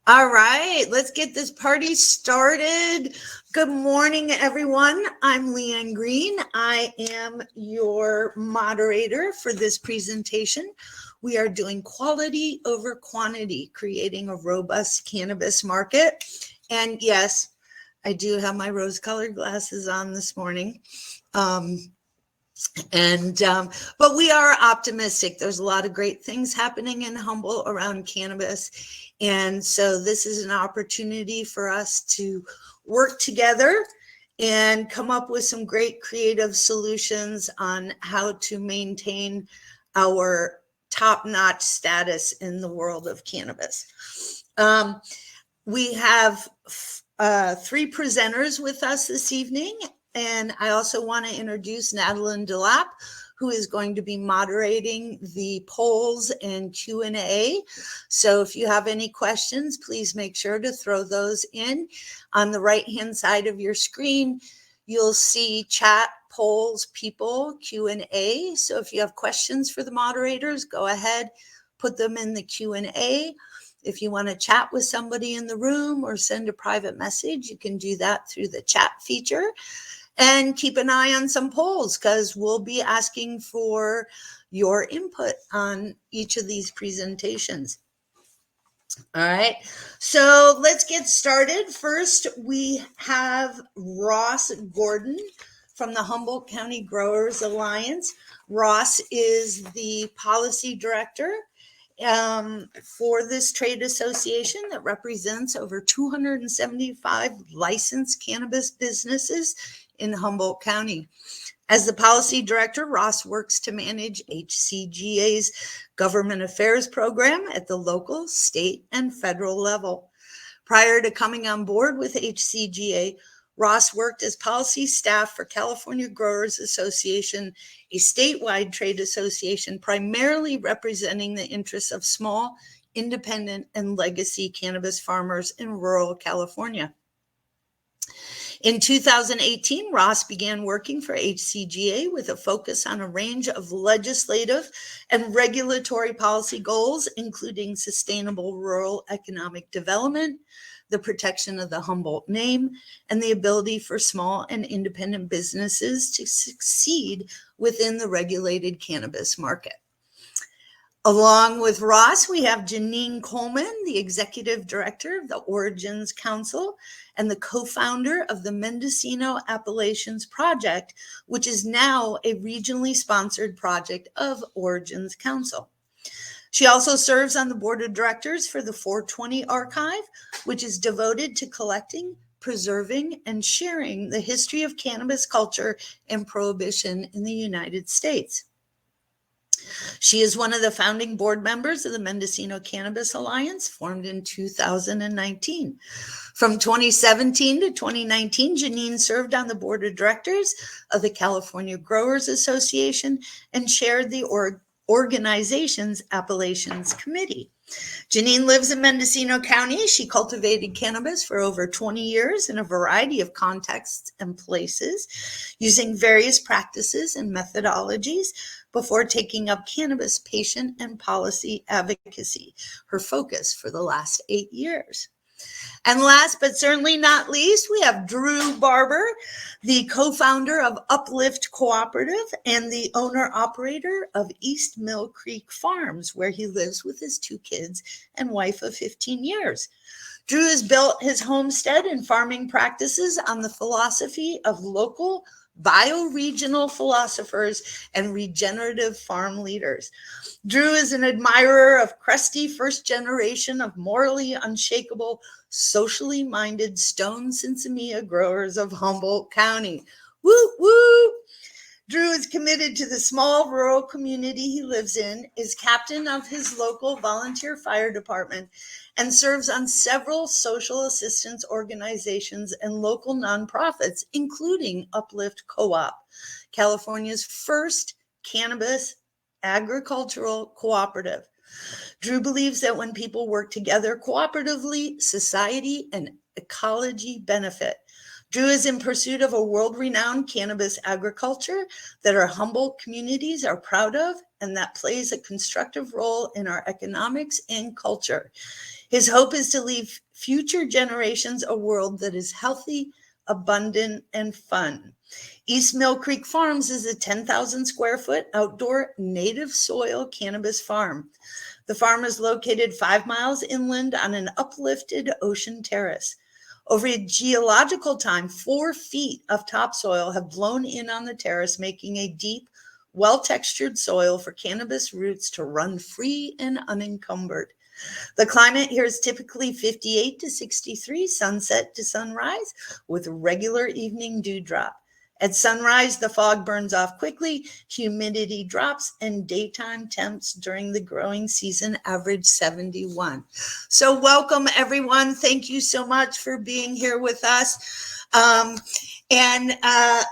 All right, let's get this party started. Good morning, everyone. I'm Leann Greene. I am your moderator for this presentation. We are doing quality over quantity, creating a robust cannabis market. And yes, I do have my rose-colored glasses on this morning. But we are optimistic. There's a lot of great things happening in Humboldt around cannabis. And so this is an opportunity for us to work together and come up with some great creative solutions on how to maintain our top-notch status in the world of cannabis. We have three presenters with us this evening. And I also want to introduce Madeline Delap, who is going to be moderating the polls and Q&A. So if you have any questions, please make sure to throw those in. On the right-hand side of your screen, you'll see chat, polls, people, Q&A. So if you have questions for the moderators, go ahead, put them in the Q&A. If you want to chat with somebody in the room or send a private message, you can do that through the chat feature. And keep an eye on some polls because we'll be asking for your input on each of these presentations. All right, so let's get started. First, we have Ross Gordon from the Humboldt County Growers Alliance. Ross is the policy director for this trade association that represents over 275 licensed cannabis businesses in Humboldt County. As the policy director, Ross works to manage HCGA's government affairs program at the local, state, and federal level. Prior to coming on board with HCGA, Ross worked as policy staff for California Growers Association, a statewide trade association primarily representing the interests of small, independent, and legacy cannabis farmers in rural California. In 2018, Ross began working for HCGA with a focus on a range of legislative and regulatory policy goals, including sustainable rural economic development, the protection of the Humboldt name, and the ability for small and independent businesses to succeed within the regulated cannabis market. Along with Ross, we have Janine Coleman, the executive director of the Origins Council and the co-founder of the Mendocino Appalachians project, which is now a regionally sponsored project of Origins Council. She also serves on the board of directors for the 420 Archive, which is devoted to collecting, preserving, and sharing the history of cannabis culture and prohibition in the United States. She is one of the founding board members of the Mendocino Cannabis Alliance, formed in 2019. From 2017 to 2019, Janine served on the board of directors of the California Growers Association and chaired the organization's Appellations Committee. Janine lives in Mendocino County. She cultivated cannabis for over 20 years in a variety of contexts and places, using various practices and methodologies before taking up cannabis patient and policy advocacy, her focus for the last 8 years. And last but certainly not least, we have Drew Barber, the co-founder of Uplift Cooperative and the owner-operator of East Mill Creek Farms, where he lives with his 2 kids and wife of 15 years. Drew has built his homestead and farming practices on the philosophy of local bioregional philosophers and regenerative farm leaders. Drew is an admirer of crusty first generation of morally unshakable, socially minded Stone Sinsemilla growers of Humboldt County. Woo, woo! Drew is committed to the small rural community he lives in, is captain of his local volunteer fire department, and serves on several social assistance organizations and local nonprofits, including Uplift Co-op, California's first cannabis agricultural cooperative. Drew believes that when people work together cooperatively, society and ecology benefit. Drew is in pursuit of a world-renowned cannabis agriculture that our Humboldt communities are proud of and that plays a constructive role in our economics and culture. His hope is to leave future generations a world that is healthy, abundant, and fun. East Mill Creek Farms is a 10,000 square foot outdoor native soil cannabis farm. The farm is located 5 miles inland on an uplifted ocean terrace. Over a geological time, 4 feet of topsoil have blown in on the terrace, making a deep, well-textured soil for cannabis roots to run free and unencumbered. The climate here is typically 58 to 63, sunset to sunrise, with regular evening dewdrop. At sunrise, the fog burns off quickly, humidity drops, and daytime temps during the growing season average 71. So welcome, everyone. Thank you so much for being here with us.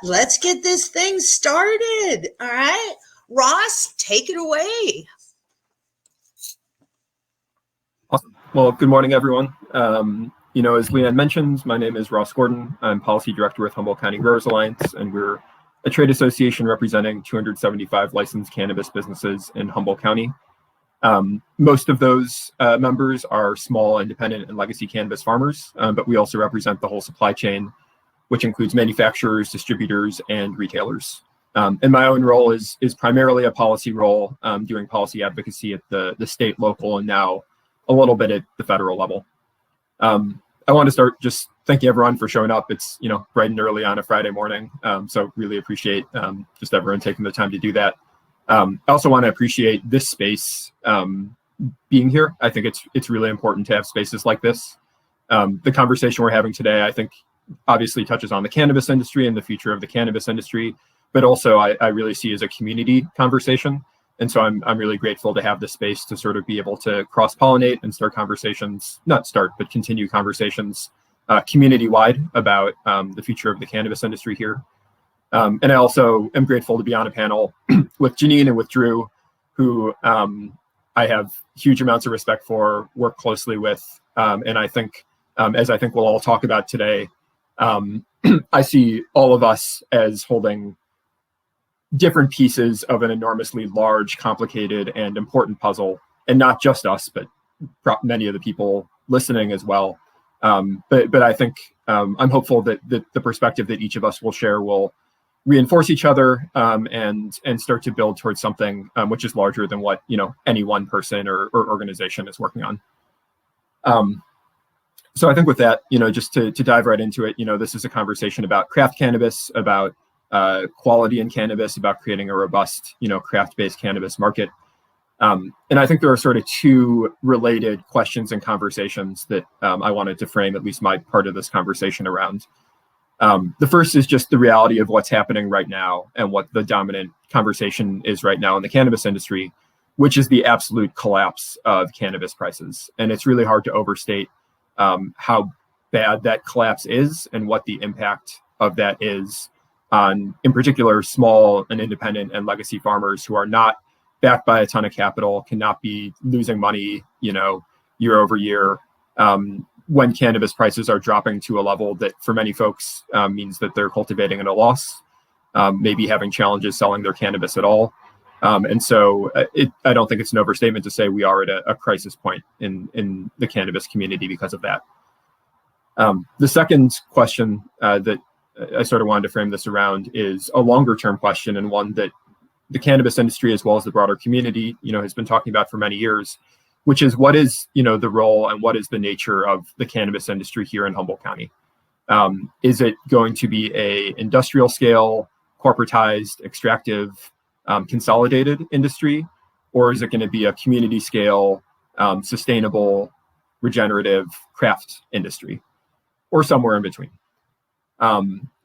Let's get this thing started. All right. Ross, take it away. Awesome. Well, good morning, everyone. As Leann mentioned, my name is Ross Gordon. I'm Policy Director with Humboldt County Growers Alliance, and we're a trade association representing 275 licensed cannabis businesses in Humboldt County. Most of those members are small, independent, and legacy cannabis farmers, but we also represent the whole supply chain, which includes manufacturers, distributors, and retailers. And my own role is primarily a policy role, doing policy advocacy at the state, local, and now a little bit at the federal level. I want to start just thanking everyone for showing up. It's, bright and early on a Friday morning. So really appreciate just everyone taking the time to do that. I also want to appreciate this space being here. I think it's really important to have spaces like this. The conversation we're having today, I think, obviously touches on the cannabis industry and the future of the cannabis industry, but also I really see as a community conversation. And so I'm really grateful to have the space to sort of be able to cross-pollinate and start conversations, but continue conversations community-wide about the future of the cannabis industry here. And I also am grateful to be on a panel with Janine and with Drew, who I have huge amounts of respect for, work closely with. And I think, as I think we'll all talk about today, I see all of us as holding different pieces of an enormously large, complicated, and important puzzle, and not just us, but many of the people listening as well. But I think I'm hopeful that the perspective that each of us will share will reinforce each other and start to build towards something which is larger than what any one person or organization is working on. So I think with that, just to dive right into it, this is a conversation about craft cannabis, about quality in cannabis, about creating a robust, craft-based cannabis market. And I think there are sort of two related questions and conversations that I wanted to frame at least my part of this conversation around. The first is just the reality of what's happening right now and what the dominant conversation is right now in the cannabis industry, which is the absolute collapse of cannabis prices. And it's really hard to overstate how bad that collapse is and what the impact of that is on, in particular, small and independent and legacy farmers who are not backed by a ton of capital, cannot be losing money, year over year, when cannabis prices are dropping to a level that for many folks means that they're cultivating at a loss, maybe having challenges selling their cannabis at all. And so I don't think it's an overstatement to say we are at a crisis point in the cannabis community because of that. The second question that I sort of wanted to frame this around is a longer term question, and one that the cannabis industry as well as the broader community, has been talking about for many years, which is what is, the role and what is the nature of the cannabis industry here in Humboldt County? Is it going to be a industrial scale, corporatized, extractive, consolidated industry, or is it going to be a community scale, sustainable, regenerative craft industry, or somewhere in between?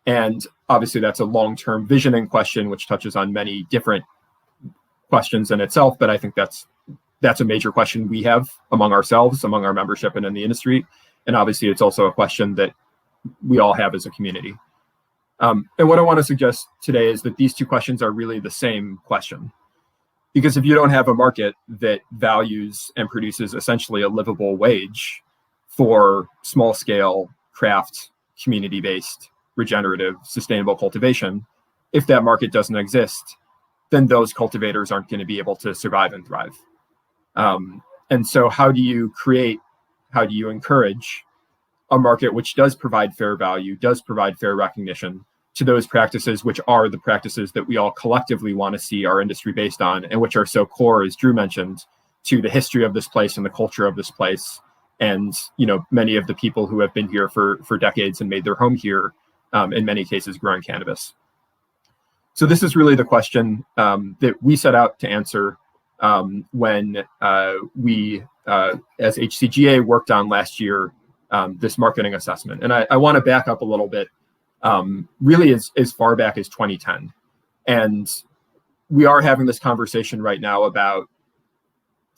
And obviously that's a long-term visioning question, which touches on many different questions in itself, but I think that's a major question we have among ourselves, among our membership and in the industry. And obviously it's also a question that we all have as a community. And what I want to suggest today is that these two questions are really the same question. Because if you don't have a market that values and produces essentially a livable wage for small scale, craft, community-based, regenerative, sustainable cultivation, if that market doesn't exist, then those cultivators aren't going to be able to survive and thrive. And so how do you create how do you encourage a market which does provide fair value, does provide fair recognition to those practices, which are the practices that we all collectively want to see our industry based on, and which are so core, as Drew mentioned, to the history of this place and the culture of this place. And, many of the people who have been here for decades and made their home here, in many cases, growing cannabis. So this is really the question that we set out to answer when we, as HCGA, worked on last year this marketing assessment. And I want to back up a little bit, really as far back as 2010. And we are having this conversation right now about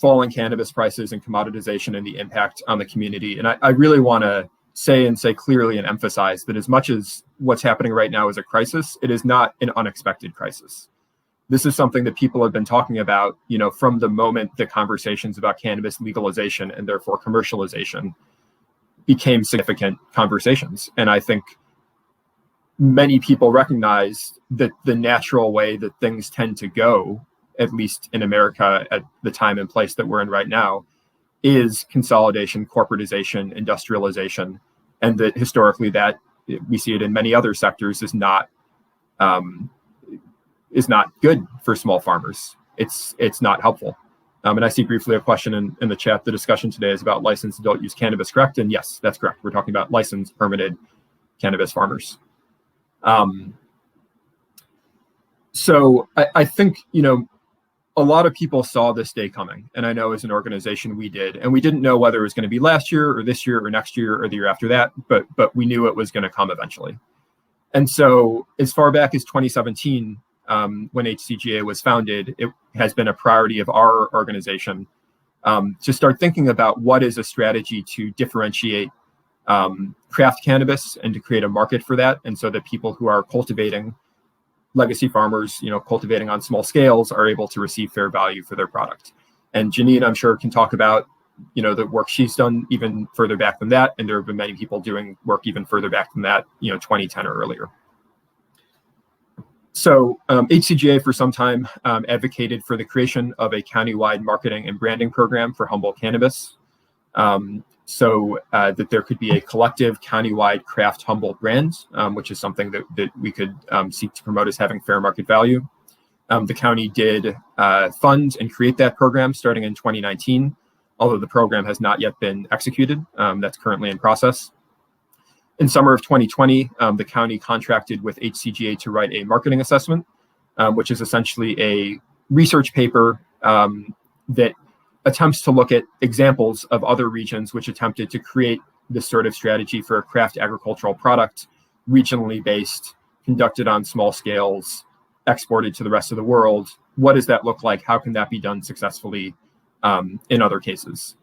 falling cannabis prices and commoditization and the impact on the community. And I really want to say clearly and emphasize that as much as what's happening right now is a crisis, it is not an unexpected crisis. This is something that people have been talking about, from the moment the conversations about cannabis legalization and therefore commercialization became significant conversations. And I think many people recognize that the natural way that things tend to go, at least in America at the time and place that we're in right now, is consolidation, corporatization, industrialization, and that historically that we see it in many other sectors is not good for small farmers. It's not helpful. And I see briefly a question in the chat. The discussion today is about licensed adult use cannabis, correct? And yes, that's correct. We're talking about licensed, permitted cannabis farmers. So I think, a lot of people saw this day coming. And I know as an organization we did. And we didn't know whether it was going to be last year or this year or next year or the year after that, but we knew it was going to come eventually. And so as far back as 2017, when HCGA was founded, it has been a priority of our organization to start thinking about what is a strategy to differentiate craft cannabis and to create a market for that. And so that people who are cultivating, legacy farmers, cultivating on small scales, are able to receive fair value for their product. And Janine, I'm sure, can talk about, the work she's done even further back than that. And there have been many people doing work even further back than that, 2010 or earlier. So HCGA for some time advocated for the creation of a countywide marketing and branding program for Humboldt cannabis, so that there could be a collective countywide craft Humboldt brand, which is something that we could seek to promote as having fair market value. The county did fund and create that program starting in 2019, although the program has not yet been executed. That's currently in process. In summer of 2020, the county contracted with HCGA to write a marketing assessment, which is essentially a research paper that attempts to look at examples of other regions which attempted to create this sort of strategy for a craft agricultural product, regionally based, conducted on small scales, exported to the rest of the world. What does that look like? How can that be done successfully in other cases?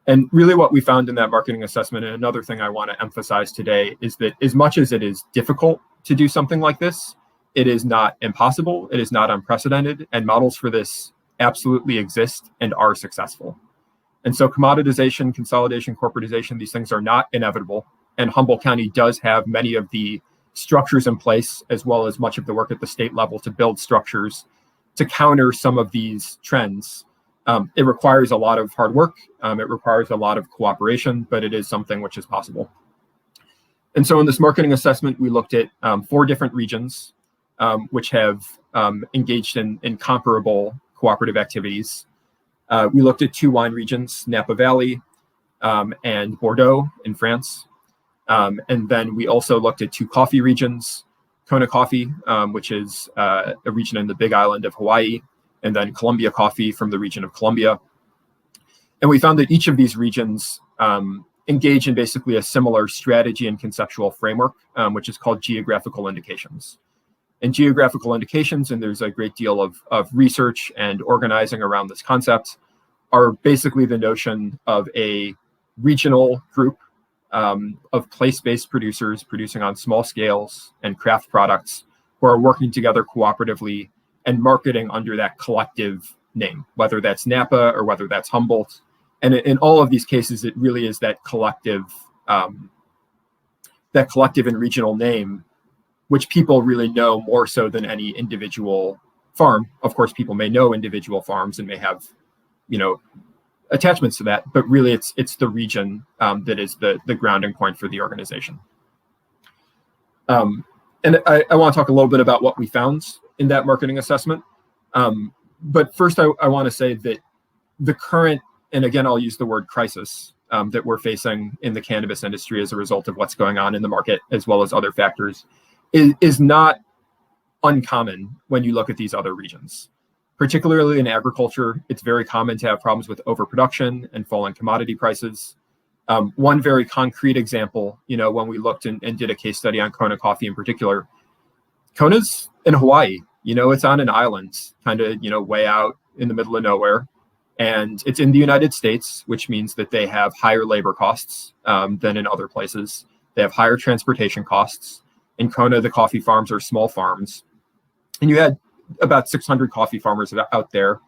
And really what we found in that marketing assessment, and another thing I want to emphasize today, is that as much as it is difficult to do something like this, it is not impossible, it is not unprecedented, and models for this absolutely exist and are successful. And so commoditization, consolidation, corporatization, these things are not inevitable. And Humboldt County does have many of the structures in place, as well as much of the work at the state level to build structures to counter some of these trends. It requires a lot of hard work. It requires a lot of cooperation, but it is something which is possible. And so in this marketing assessment, we looked at 4 different regions which have engaged in comparable cooperative activities. We looked at 2 wine regions, Napa Valley and Bordeaux in France. And then we also looked at 2 coffee regions, Kona Coffee, which is a region in the Big Island of Hawaii, and then Columbia Coffee from the region of Columbia. And we found that each of these regions engage in basically a similar strategy and conceptual framework, which is called Geographical Indications. And Geographical Indications, and there's a great deal of research and organizing around this concept, are basically the notion of a regional group of place-based producers producing on small scales and craft products who are working together cooperatively and marketing under that collective name, whether that's Napa or whether that's Humboldt. And in all of these cases, it really is that collective and regional name, which people really know more so than any individual farm. Of course, people may know individual farms and may have, attachments to that, but really it's the region that is the grounding point for the organization. And I want to talk a little bit about what we found in that marketing assessment. But first, I want to say that the current, and again, I'll use the word crisis that we're facing in the cannabis industry as a result of what's going on in the market, as well as other factors, is not uncommon when you look at these other regions. Particularly in agriculture, it's very common to have problems with overproduction and falling commodity prices. One very concrete example, when we looked and did a case study on Kona coffee in particular, Kona's in Hawaii. It's on an island, kind of, way out in the middle of nowhere. And it's in the United States, which means that they have higher labor costs than in other places. They have higher transportation costs. In Kona, the coffee farms are small farms. And you had about 600 coffee farmers out there.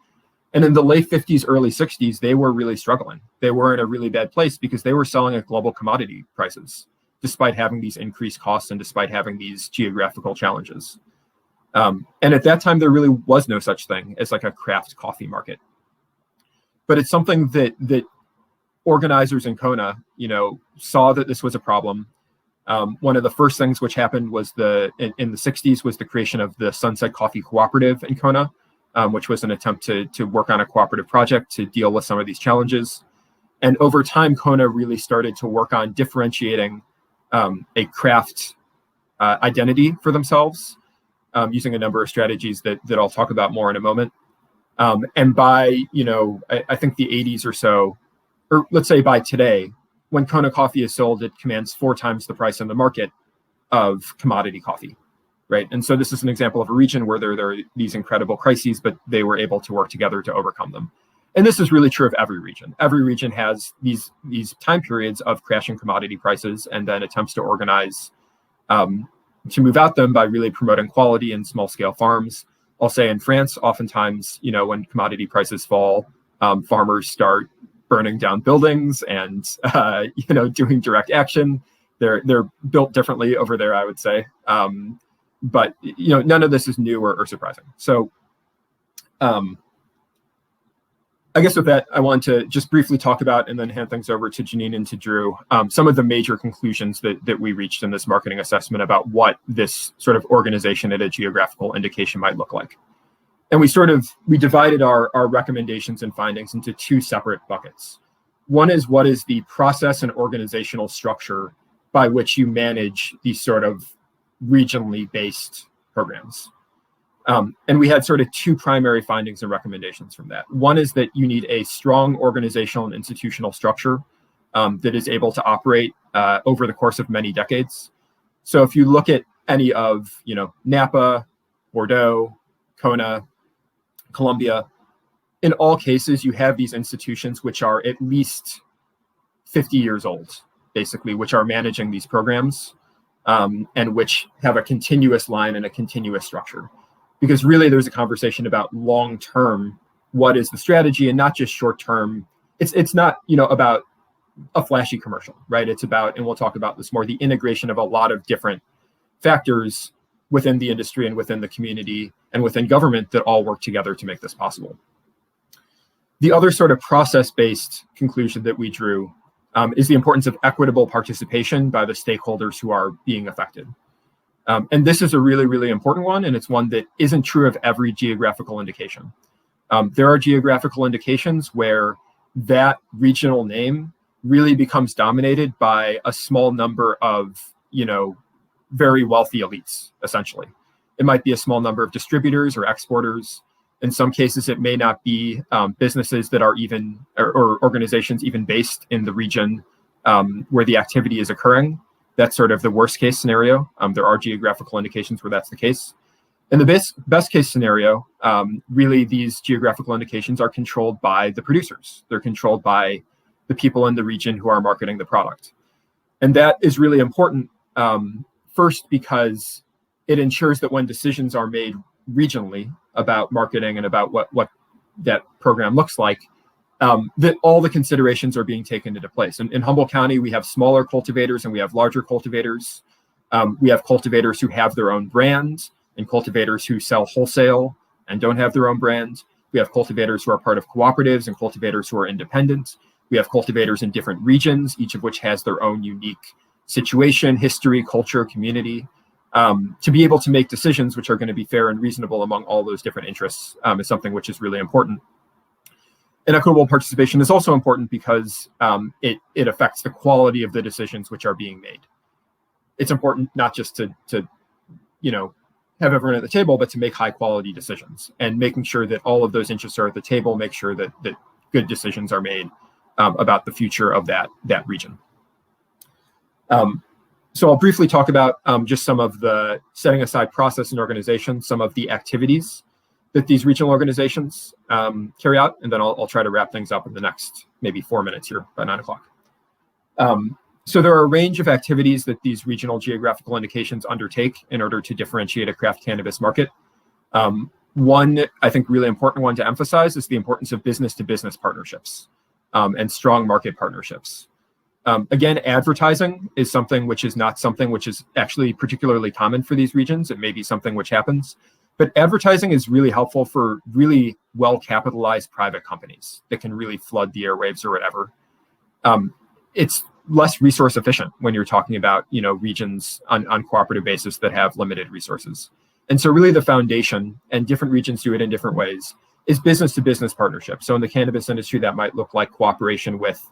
And in the late 50s, early 60s, they were really struggling. They were in a really bad place because they were selling at global commodity prices, despite having these increased costs and despite having these geographical challenges. And at that time, there really was no such thing as like a craft coffee market. But it's something that organizers in Kona, saw that this was a problem. One of the first things which happened was in the 60s was the creation of the Sunset Coffee Cooperative in Kona, which was an attempt to work on a cooperative project to deal with some of these challenges. And over time, Kona really started to work on differentiating a craft identity for themselves, using a number of strategies that I'll talk about more in a moment. And by, I think the 80s or so, or let's say by today, when Kona coffee is sold, it commands 4 times the price in the market of commodity coffee, right? And so this is an example of a region where there are these incredible crises, but they were able to work together to overcome them. And this is really true of every region. Every region has these time periods of crashing commodity prices and then attempts to organize to move out them by really promoting quality in small-scale farms. I'll say in France, oftentimes, when commodity prices fall, farmers start burning down buildings and doing direct action. They're built differently over there, I would say. But none of this is new or surprising. So I guess with that, I want to just briefly talk about and then hand things over to Janine and to Drew, some of the major conclusions that we reached in this marketing assessment about what this sort of organization at a geographical indication might look like. And we divided our recommendations and findings into 2 separate buckets. One is what is the process and organizational structure by which you manage these sort of regionally based programs. And we had sort of 2 primary findings and recommendations from that. One is that you need a strong organizational and institutional structure that is able to operate over the course of many decades. So if you look at any of, Napa, Bordeaux, Kona, Colombia, in all cases, you have these institutions which are at least 50 years old, basically, which are managing these programs and which have a continuous line and a continuous structure. Because really there's a conversation about long-term, what is the strategy, and not just short-term. It's not, about a flashy commercial, right? It's about, and we'll talk about this more, the integration of a lot of different factors within the industry and within the community and within government that all work together to make this possible. The other sort of process-based conclusion that we drew is the importance of equitable participation by the stakeholders who are being affected. And this is a really, really important one, and it's one that isn't true of every geographical indication. There are geographical indications where that regional name really becomes dominated by a small number of, very wealthy elites, essentially. It might be a small number of distributors or exporters. In some cases, it may not be businesses that are even, or organizations even based in the region where the activity is occurring. That's sort of the worst case scenario. There are geographical indications where that's the case. In the best case scenario, really these geographical indications are controlled by the producers. They're controlled by the people in the region who are marketing the product. And that is really important, first, because it ensures that when decisions are made regionally about marketing and about what that program looks like, that all the considerations are being taken into place. In Humboldt County, we have smaller cultivators and we have larger cultivators. We have cultivators who have their own brand and cultivators who sell wholesale and don't have their own brand. We have cultivators who are part of cooperatives and cultivators who are independent. We have cultivators in different regions, each of which has their own unique situation, history, culture, community. To be able to make decisions which are going to be fair and reasonable among all those different interests is something which is really important. And equitable participation is also important because it affects the quality of the decisions which are being made. It's important not just to have everyone at the table, but to make high quality decisions, and making sure that all of those interests are at the table, make sure that good decisions are made about the future of that region. So I'll briefly talk about just some of the, setting aside process and organization, some of the activities that these regional organizations carry out, and then I'll try to wrap things up in the next maybe 4 minutes here by 9 o'clock. So there are a range of activities that these regional geographical indications undertake in order to differentiate a craft cannabis market. One, I think, really important one to emphasize is the importance of business-to-business partnerships and strong market partnerships. Again, advertising is something which is not something which is actually particularly common for these regions. It may be something which happens, but advertising is really helpful for really well-capitalized private companies that can really flood the airwaves or whatever. It's less resource efficient when you're talking about regions on cooperative basis that have limited resources. And so really the foundation, and different regions do it in different ways, is business-to-business partnership. So in the cannabis industry, that might look like cooperation with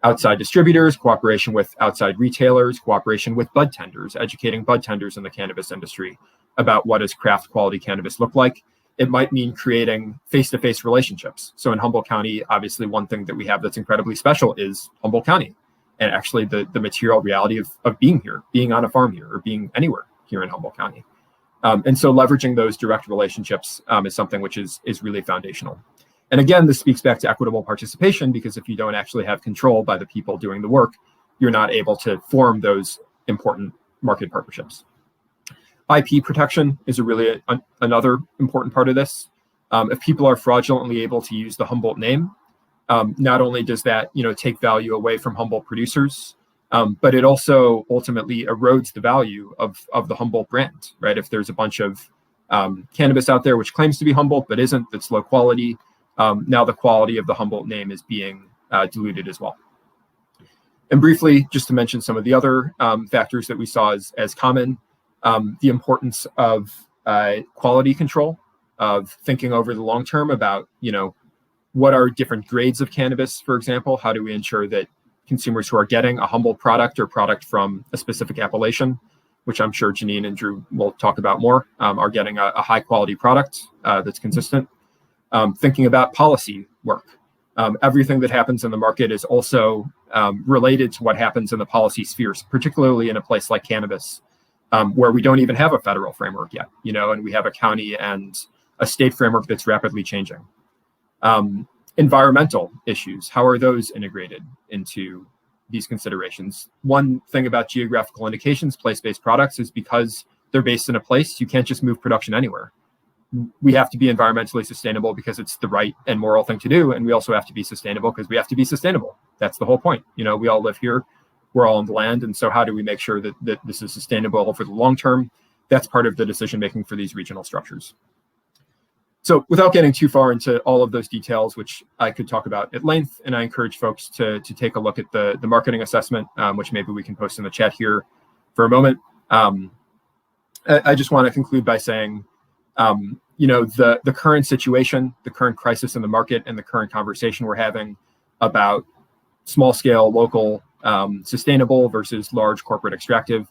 outside distributors, cooperation with outside retailers, cooperation with bud tenders, educating bud tenders in the cannabis industry about what does craft quality cannabis look like. It might mean creating face-to-face relationships. So in Humboldt County, obviously one thing that we have that's incredibly special is Humboldt County, and actually the material reality of being here, being on a farm here, or being anywhere here in Humboldt County. And so leveraging those direct relationships is something which is really foundational. And again, this speaks back to equitable participation, because if you don't actually have control by the people doing the work, you're not able to form those important market partnerships. IP protection is another important part of this. If people are fraudulently able to use the Humboldt name, not only does that take value away from Humboldt producers, but it also ultimately erodes the value of the Humboldt brand, right? If there's a bunch of cannabis out there which claims to be Humboldt but isn't, that's low quality, now the quality of the Humboldt name is being diluted as well. And briefly, just to mention some of the other factors that we saw as common, the importance of quality control, of thinking over the long term about, what are different grades of cannabis, for example? How do we ensure that consumers who are getting a Humboldt product or product from a specific appellation, which I'm sure Janine and Drew will talk about more, are getting a high quality product that's consistent? Thinking about policy work. Everything that happens in the market is also related to what happens in the policy spheres, particularly in a place like cannabis, where we don't even have a federal framework yet, and we have a county and a state framework that's rapidly changing. Environmental issues, how are those integrated into these considerations? One thing about geographical indications, place-based products, is because they're based in a place, you can't just move production anywhere. We have to be environmentally sustainable because it's the right and moral thing to do. And we also have to be sustainable because we have to be sustainable. That's the whole point. We all live here, we're all on the land. And so how do we make sure that this is sustainable over the long term? That's part of the decision-making for these regional structures. So without getting too far into all of those details, which I could talk about at length, and I encourage folks to take a look at the marketing assessment, which maybe we can post in the chat here for a moment. I just want to conclude by saying, the current situation, the current crisis in the market, and the current conversation we're having about small scale, local, sustainable versus large corporate extractive,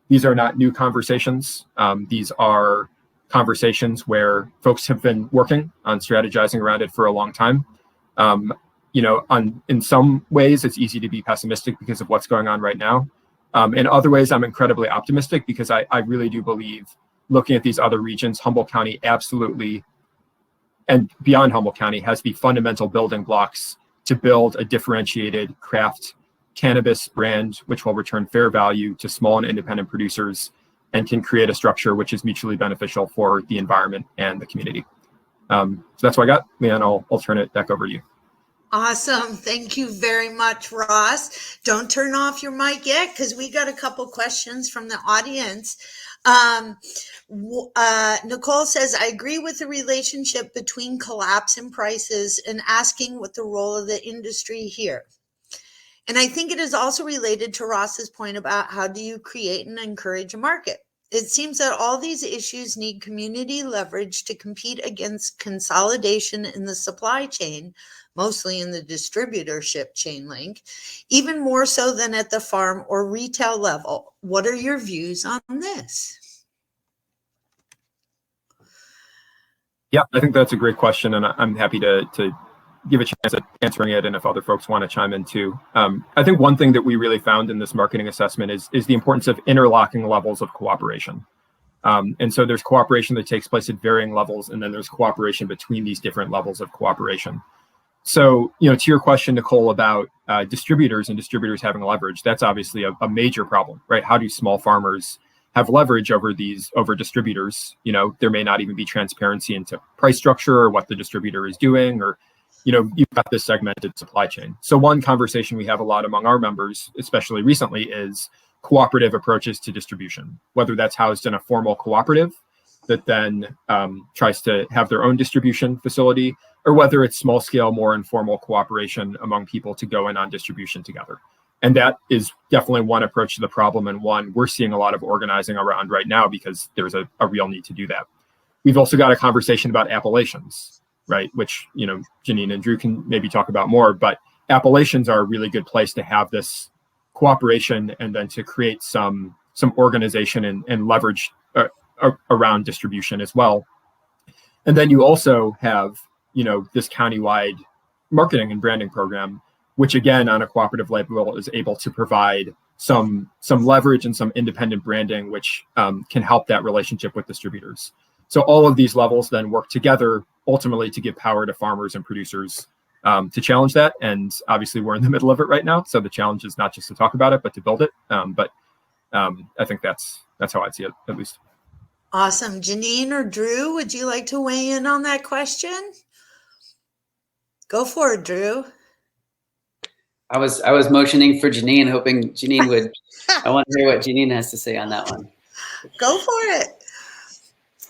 these are not new conversations. These are conversations where folks have been working on strategizing around it for a long time. In some ways, it's easy to be pessimistic because of what's going on right now. In other ways, I'm incredibly optimistic because I really do believe, looking at these other regions, Humboldt County absolutely, and beyond Humboldt County, has the fundamental building blocks to build a differentiated craft cannabis brand, which will return fair value to small and independent producers and can create a structure which is mutually beneficial for the environment and the community. So that's what I got. Leann, I'll turn it back over to you. Awesome. Thank you very much, Ross. Don't turn off your mic yet, because we got a couple questions from the audience. Nicole says, I agree with the relationship between collapse in prices and asking what the role of the industry here. And I think it is also related to Ross's point about how do you create and encourage a market. It seems that all these issues need community leverage to compete against consolidation in the supply chain, mostly in the distributorship chain link, even more so than at the farm or retail level. What are your views on this? Yeah, I think that's a great question, and I'm happy to give a chance at answering it, and if other folks want to chime in too. I think one thing that we really found in this marketing assessment is the importance of interlocking levels of cooperation. And so there's cooperation that takes place at varying levels, and then there's cooperation between these different levels of cooperation. So, to your question, Nicole, about distributors and distributors having leverage, that's obviously a major problem, right? How do small farmers have leverage over distributors? There may not even be transparency into price structure or what the distributor is doing, or, you've got this segmented supply chain. So one conversation we have a lot among our members, especially recently, is cooperative approaches to distribution, whether that's housed in a formal cooperative that then tries to have their own distribution facility, or whether it's small scale, more informal cooperation among people to go in on distribution together. And that is definitely one approach to the problem, and one we're seeing a lot of organizing around right now because there's a real need to do that. We've also got a conversation about Appellations, right? Which, Janine and Drew can maybe talk about more, but Appellations are a really good place to have this cooperation and then to create some organization and leverage around distribution as well. And then you also have, this countywide marketing and branding program, which again, on a cooperative level, is able to provide some leverage and some independent branding, which can help that relationship with distributors. So all of these levels then work together ultimately to give power to farmers and producers to challenge that. And obviously we're in the middle of it right now. So the challenge is not just to talk about it, but to build it. But I think that's how I'd see it, at least. Awesome. Janine or Drew, would you like to weigh in on that question? Go for it, Drew. I was motioning for Janine, hoping Janine would. I want to hear what Janine has to say on that one. Go for it.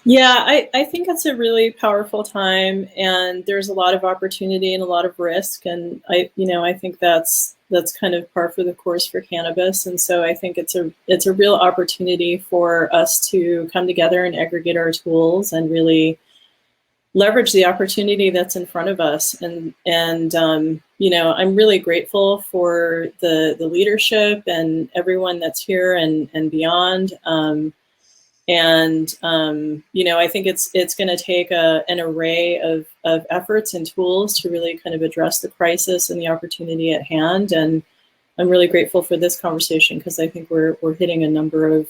Yeah, I think it's a really powerful time, and there's a lot of opportunity and a lot of risk, and I think that's kind of par for the course for cannabis, and so I think it's a real opportunity for us to come together and aggregate our tools and really leverage the opportunity that's in front of us, and I'm really grateful for the leadership and everyone that's here and beyond. I think it's going to take an array of efforts and tools to really kind of address the crisis and the opportunity at hand. And I'm really grateful for this conversation because I think we're hitting a number of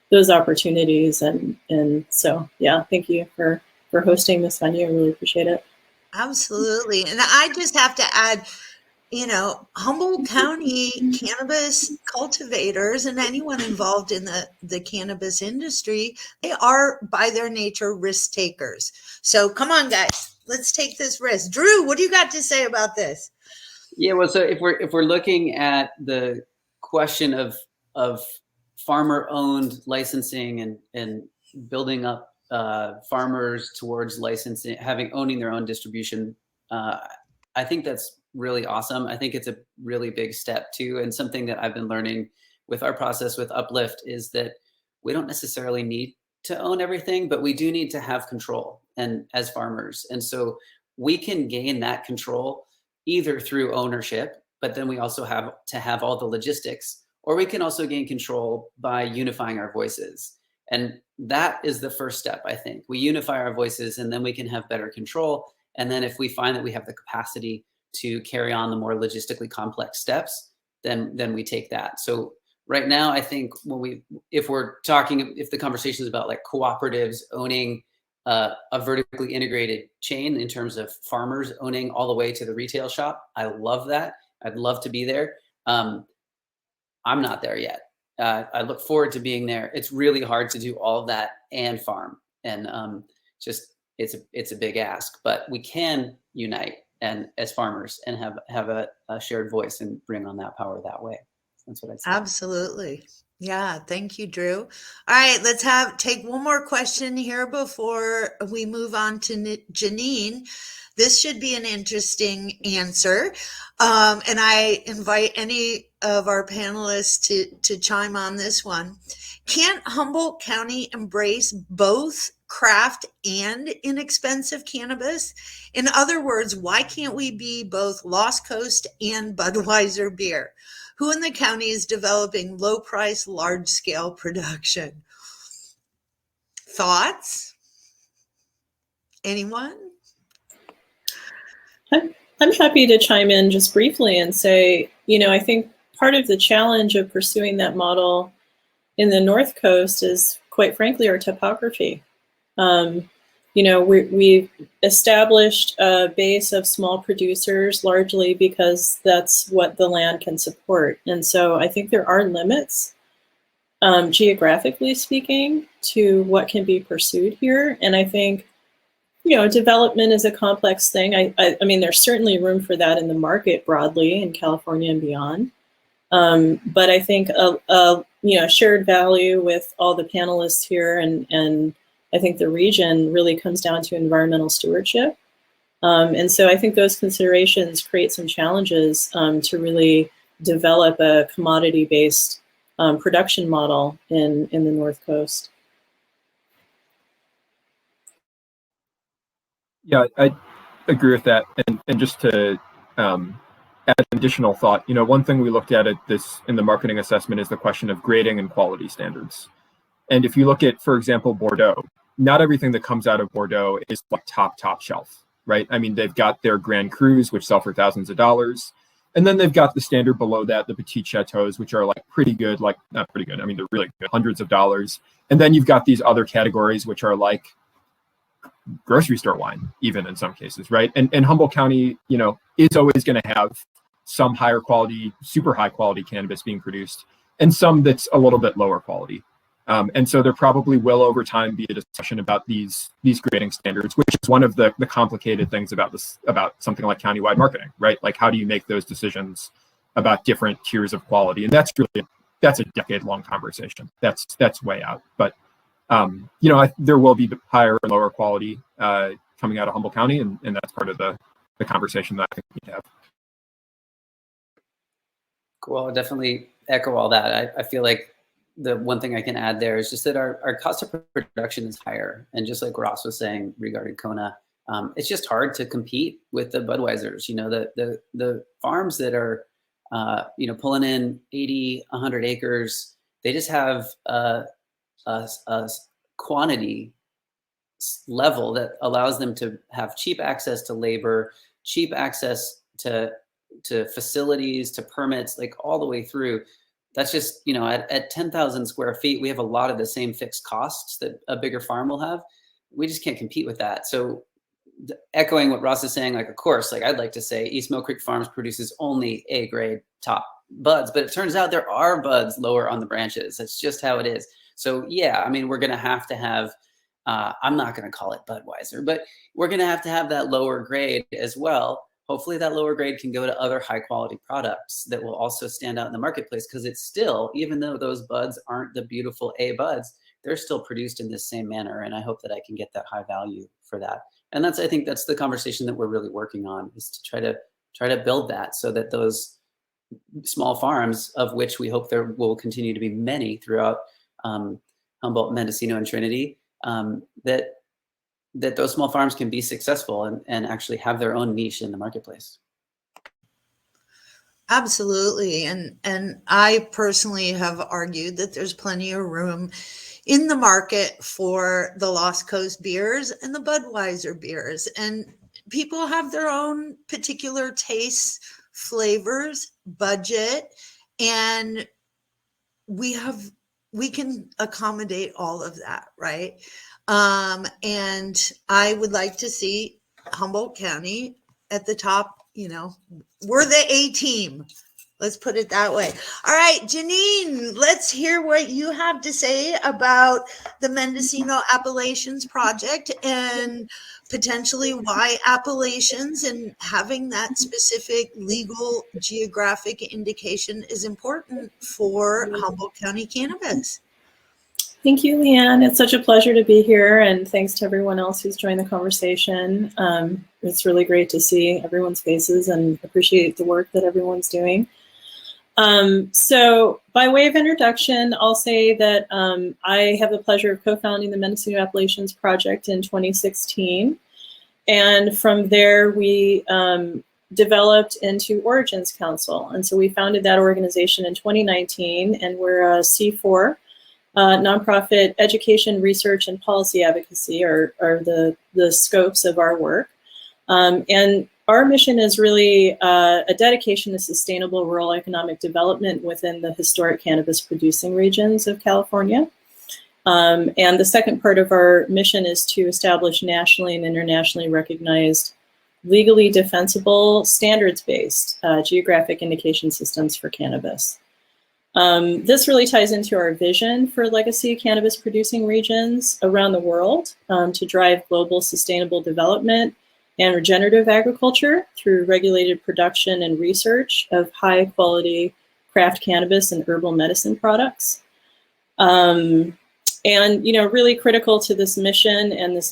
those opportunities. And so, yeah, thank you for hosting this venue. I really appreciate it. Absolutely. And I just have to add, Humboldt County cannabis cultivators and anyone involved in the cannabis industry, they are by their nature risk takers. So come on, guys, let's take this risk. Drew, what do you got to say about this? Yeah, well, so if we're looking at the question of farmer-owned licensing and building up farmers towards licensing, owning their own distribution, I think that's really awesome. I think it's a really big step too, and something that I've been learning with our process with Uplift is that we don't necessarily need to own everything, but we do need to have control and as farmers. And so we can gain that control either through ownership, but then we also have to have all the logistics, or we can also gain control by unifying our voices. And that is the first step, I think. We unify our voices and then we can have better control. And then if we find that we have the capacity to carry on the more logistically complex steps, then we take that. So right now, I think if the conversation is about like cooperatives owning a vertically integrated chain in terms of farmers owning all the way to the retail shop, I love that. I'd love to be there. I'm not there yet. I look forward to being there. It's really hard to do all of that and farm, and it's a big ask, but we can unite and as farmers and have a shared voice and bring on that power that way. That's what I'd say. Absolutely. Yeah, thank you, Drew. All right, let's take one more question here before we move on to Janine. This should be an interesting answer. And I invite any of our panelists to chime on this one. Can't Humboldt County embrace both craft and inexpensive cannabis? In other words, why can't we be both Lost Coast and Budweiser beer? Who in the county is developing low price, large scale production? Thoughts? Anyone? I'm happy to chime in just briefly and say, I think part of the challenge of pursuing that model in the North Coast is, quite frankly, our topography. We've established a base of small producers largely because that's what the land can support. And so I think there are limits, geographically speaking, to what can be pursued here. And I think, development is a complex thing. I mean, there's certainly room for that in the market broadly in California and beyond. But I think shared value with all the panelists here and I think the region really comes down to environmental stewardship. And so I think those considerations create some challenges to really develop a commodity-based production model in the North Coast. Yeah, I agree with that. And just to add an additional thought, one thing we looked at this in the marketing assessment is the question of grading and quality standards. And if you look at, for example, Bordeaux, not everything that comes out of Bordeaux is like top shelf, right? I mean, they've got their Grand Crus, which sell for thousands of dollars. And then they've got the standard below that, the Petit Chateaus, which are like pretty good, like not pretty good. I mean, they're really good, hundreds of dollars. And then you've got these other categories, which are like grocery store wine, even in some cases, right? And Humboldt County, is always going to have some higher quality, super high quality cannabis being produced, and some that's a little bit lower quality. And so there probably will over time be a discussion about these grading standards, which is one of the complicated things about something like countywide marketing, right? Like, how do you make those decisions about different tiers of quality? And that's a decade-long conversation. That's way out. But there will be higher and lower quality coming out of Humboldt County, and that's part of the conversation that I think we need to have. Cool. I'll definitely echo all that. I feel like the one thing I can add there is just that our cost of production is higher. And just like Ross was saying regarding Kona, it's just hard to compete with the Budweisers. The farms that are, pulling in 80, 100 acres, they just have a quantity level that allows them to have cheap access to labor, cheap access to facilities, to permits, like all the way through. That's just, at 10,000 square feet, we have a lot of the same fixed costs that a bigger farm will have. We just can't compete with that. So echoing what Ross is saying, like, of course, like I'd like to say East Mill Creek Farms produces only A grade top buds, but it turns out there are buds lower on the branches. That's just how it is. So yeah, I mean, we're going to have, I'm not going to call it Budweiser, but we're going to have that lower grade as well. Hopefully that lower grade can go to other high quality products that will also stand out in the marketplace, because it's still, even though those buds aren't the beautiful A buds, they're still produced in this same manner. And I hope that I can get that high value for that. And I think that's the conversation that we're really working on, is to try to build that so that those small farms, of which we hope there will continue to be many throughout Humboldt, Mendocino, and Trinity, that those small farms can be successful and actually have their own niche in the marketplace. Absolutely. And I personally have argued that there's plenty of room in the market for the Lost Coast beers and the Budweiser beers. And people have their own particular tastes, flavors, budget, and we can accommodate all of that, right? And I would like to see Humboldt County at the top. We're the A team. Let's put it that way. All right, Janine, let's hear what you have to say about the Mendocino Appellations project, and potentially why Appalachians and having that specific legal geographic indication is important for Humboldt County cannabis. Thank you, Leann. It's such a pleasure to be here, and thanks to everyone else who's joined the conversation. It's really great to see everyone's faces and appreciate the work that everyone's doing. So by way of introduction, I'll say that I have the pleasure of co-founding the Mendocino Appalachians project in 2016. And from there, we developed into Origins Council. And so we founded that organization in 2019, and we're a C4, nonprofit education, research, and policy advocacy are the scopes of our work. And our mission is really a dedication to sustainable rural economic development within the historic cannabis producing regions of California. And the second part of our mission is to establish nationally and internationally recognized, legally defensible, standards-based geographic indication systems for cannabis. This really ties into our vision for legacy cannabis producing regions around the world to drive global sustainable development and regenerative agriculture through regulated production and research of high quality craft cannabis and herbal medicine products. And really critical to this mission and this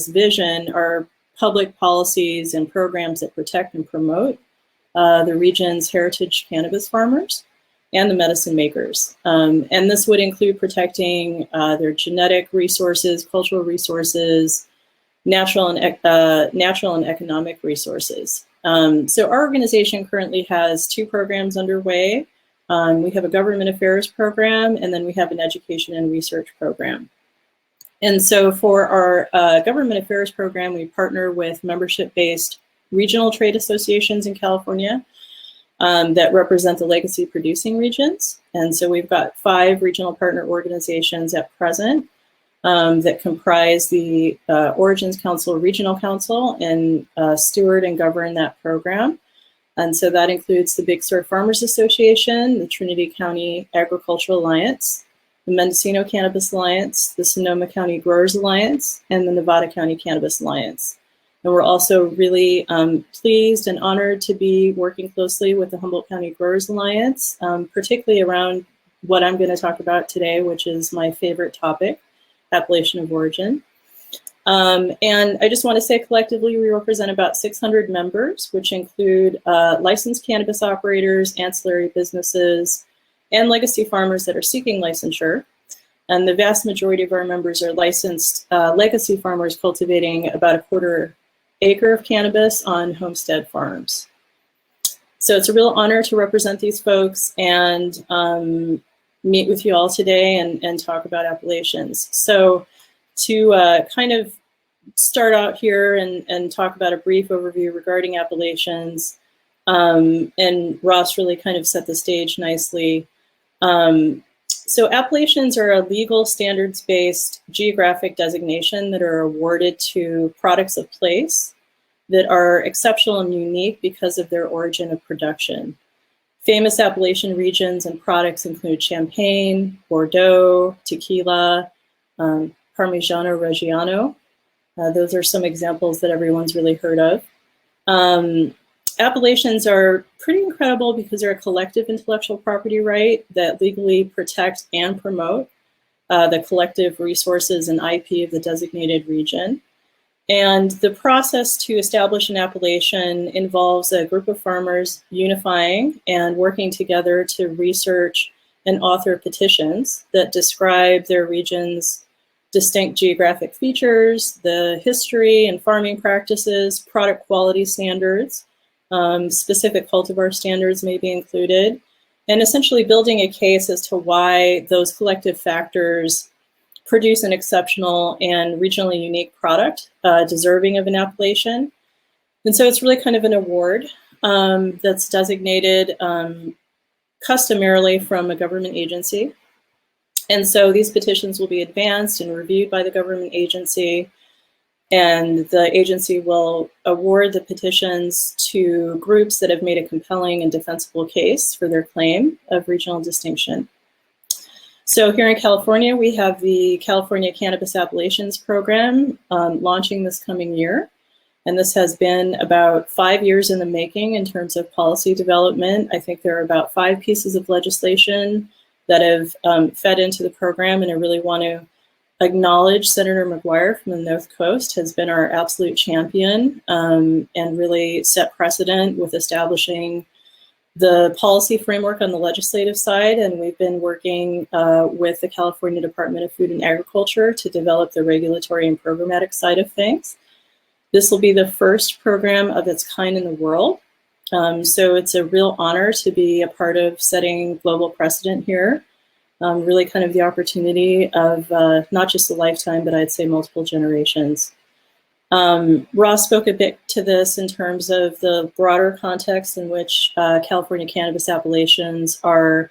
vision are public policies and programs that protect and promote the region's heritage cannabis farmers and the medicine makers. And this would include protecting their genetic resources, cultural resources, natural and economic resources. So our organization currently has 2 programs underway. We have a government affairs program, and then we have an education and research program. And so for our government affairs program, we partner with membership-based regional trade associations in California that represent the legacy producing regions. And so we've got 5 regional partner organizations at present that comprise the Origins Council, Regional Council, and steward and govern that program. And so that includes the Big Sur Farmers Association, the Trinity County Agricultural Alliance, the Mendocino Cannabis Alliance, the Sonoma County Growers Alliance, and the Nevada County Cannabis Alliance. And we're also really pleased and honored to be working closely with the Humboldt County Growers Alliance, particularly around what I'm going to talk about today, which is my favorite topic, appellation of origin. And I just want to say collectively, we represent about 600 members, which include licensed cannabis operators, ancillary businesses, and legacy farmers that are seeking licensure. And the vast majority of our members are licensed legacy farmers cultivating about a 1/4 acre of cannabis on homestead farms. So it's a real honor to represent these folks and meet with you all today and talk about appellations. So to kind of start out here and talk about a brief overview regarding appellations, and Ross really kind of set the stage nicely. So appellations are a legal standards-based geographic designation that are awarded to products of place that are exceptional and unique because of their origin of production. Famous appellation regions and products include Champagne, Bordeaux, tequila, Parmigiano Reggiano. Those are some examples that everyone's really heard of. Appellations are pretty incredible because they're a collective intellectual property right that legally protect and promote the collective resources and IP of the designated region. And the process to establish an appellation involves a group of farmers unifying and working together to research and author petitions that describe their region's distinct geographic features, the history and farming practices, product quality standards, specific cultivar standards may be included, and essentially building a case as to why those collective factors produce an exceptional and regionally unique product deserving of an appellation. And so it's really kind of an award that's designated customarily from a government agency. And so these petitions will be advanced and reviewed by the government agency, and the agency will award the petitions to groups that have made a compelling and defensible case for their claim of regional distinction. So here in California, we have the California Cannabis Appellations program launching this coming year. And this has been about 5 years in the making in terms of policy development. I think there are about 5 pieces of legislation that have fed into the program, and I really want to acknowledge Senator McGuire from the North Coast has been our absolute champion and really set precedent with establishing the policy framework on the legislative side. And we've been working with the California Department of Food and Agriculture to develop the regulatory and programmatic side of things. This will be the first program of its kind in the world. So it's a real honor to be a part of setting global precedent here. Really kind of the opportunity of not just a lifetime, but I'd say multiple generations. Ross spoke a bit to this in terms of the broader context in which California Cannabis Appellations are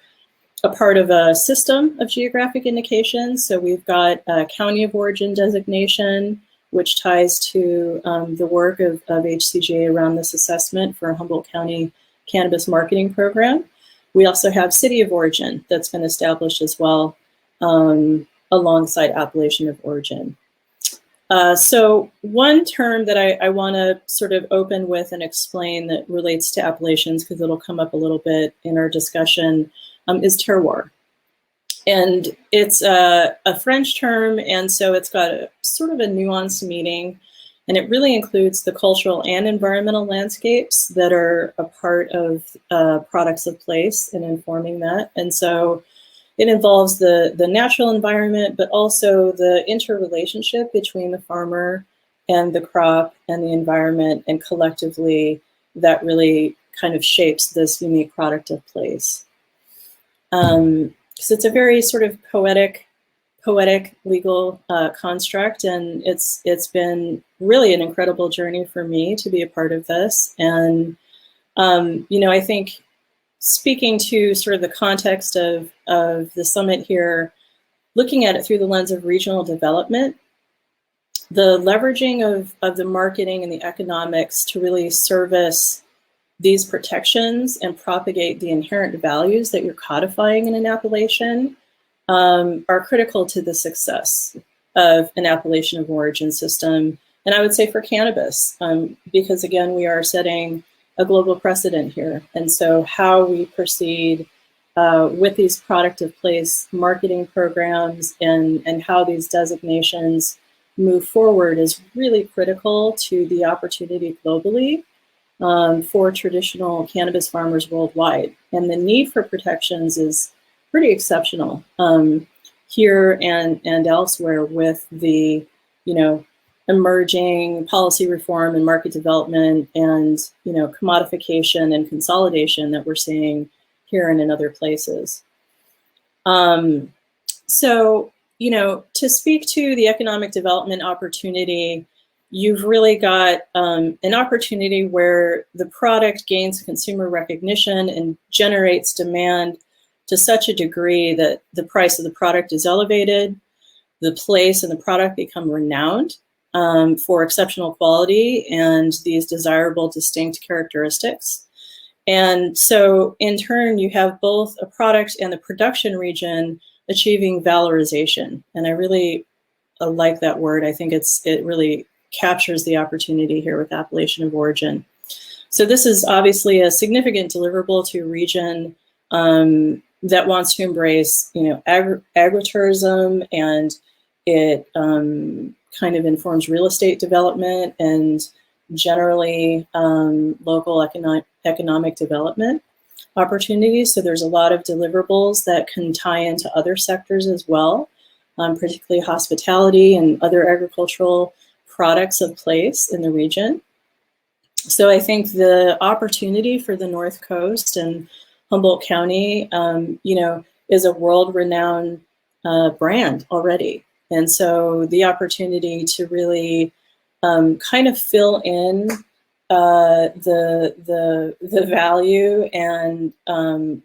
a part of a system of geographic indications. So we've got a county of origin designation, which ties to the work of HCGA around this assessment for a Humboldt County cannabis marketing program. We also have city of origin that's been established as well alongside appellation of origin. So one term that I want to sort of open with and explain that relates to appellations, because it'll come up a little bit in our discussion, is terroir. And it's a French term, and so it's got a sort of a nuanced meaning, and it really includes the cultural and environmental landscapes that are a part of products of place and informing that. And so it involves the natural environment, but also the interrelationship between the farmer and the crop and the environment, and collectively that really kind of shapes this unique product of place. So it's a very sort of poetic legal construct, and it's been really an incredible journey for me to be a part of this. And you know, I think speaking to sort of the context of the summit here, looking at it through the lens of regional development, the leveraging of the marketing and the economics to really service these protections and propagate the inherent values that you're codifying in an appellation are critical to the success of an appellation of origin system. And I would say for cannabis, because again, we are setting a global precedent here. And so how we proceed with these product of place marketing programs and how these designations move forward is really critical to the opportunity globally for traditional cannabis farmers worldwide. And the need for protections is pretty exceptional here and elsewhere with the, you know, emerging policy reform and market development and, you know, commodification and consolidation that we're seeing here and in other places. So, you know, to speak to the economic development opportunity, you've really got an opportunity where the product gains consumer recognition and generates demand to such a degree that the price of the product is elevated, the place and the product become renowned for exceptional quality and these desirable distinct characteristics. And so in turn, you have both a product and the production region achieving valorization. And I really like that word. I think it really captures the opportunity here with appellation of origin. So this is obviously a significant deliverable to a region that wants to embrace, you know, agritourism, and it kind of informs real estate development and generally local economic development opportunities. So there's a lot of deliverables that can tie into other sectors as well, particularly hospitality and other agricultural products of place in the region. So I think the opportunity for the North Coast and Humboldt County, you know, is a world-renowned brand already. And so the opportunity to really kind of fill in the value and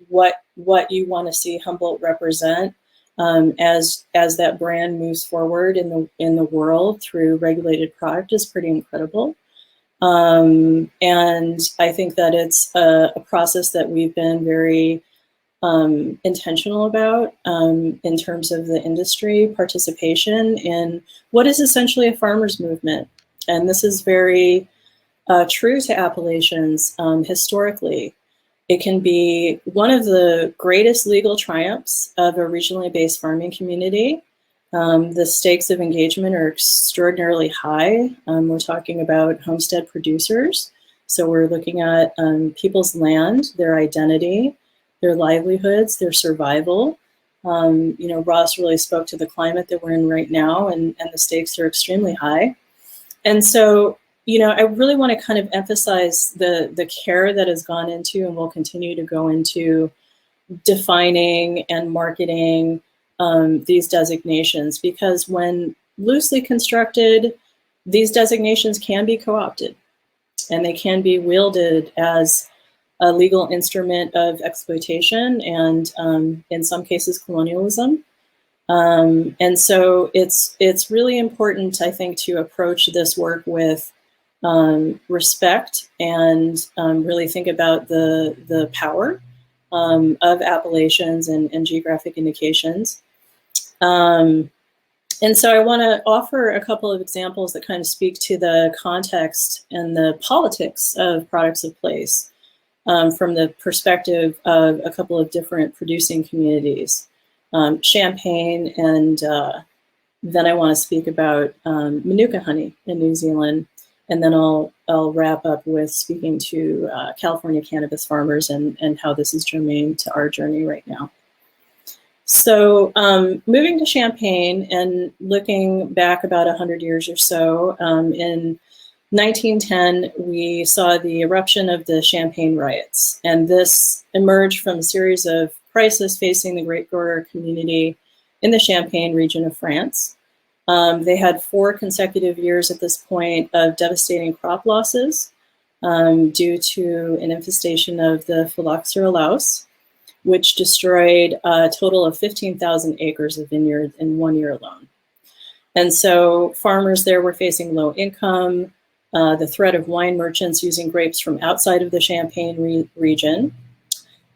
what you want to see Humboldt represent as that brand moves forward in the world through regulated product is pretty incredible. And I think that it's a process that we've been very intentional about in terms of the industry participation in what is essentially a farmers movement. And this is very true to Appalachians historically. It can be one of the greatest legal triumphs of a regionally based farming community. The stakes of engagement are extraordinarily high. We're talking about homestead producers. So we're looking at people's land, their identity, their livelihoods, their survival. You know, Ross really spoke to the climate that we're in right now, and the stakes are extremely high. And so, you know, I really want to kind of emphasize the care that has gone into and will continue to go into defining and marketing these designations, because when loosely constructed, these designations can be co-opted and they can be wielded as a legal instrument of exploitation and in some cases colonialism. And so it's really important, I think, to approach this work with respect and really think about the power of appellations and geographic indications. And so I want to offer a couple of examples that kind of speak to the context and the politics of products of place from the perspective of a couple of different producing communities, Champagne, and then I want to speak about Manuka Honey in New Zealand. And then I'll wrap up with speaking to California cannabis farmers and how this is germane to our journey right now. So moving to Champagne and looking back about 100 years or so, in 1910, we saw the eruption of the Champagne Riots. And this emerged from a series of crises facing the grape grower community in the Champagne region of France. They had 4 consecutive years at this point of devastating crop losses due to an infestation of the phylloxera louse, which destroyed a total of 15,000 acres of vineyards in 1 year alone. And so farmers there were facing low income, the threat of wine merchants using grapes from outside of the Champagne region.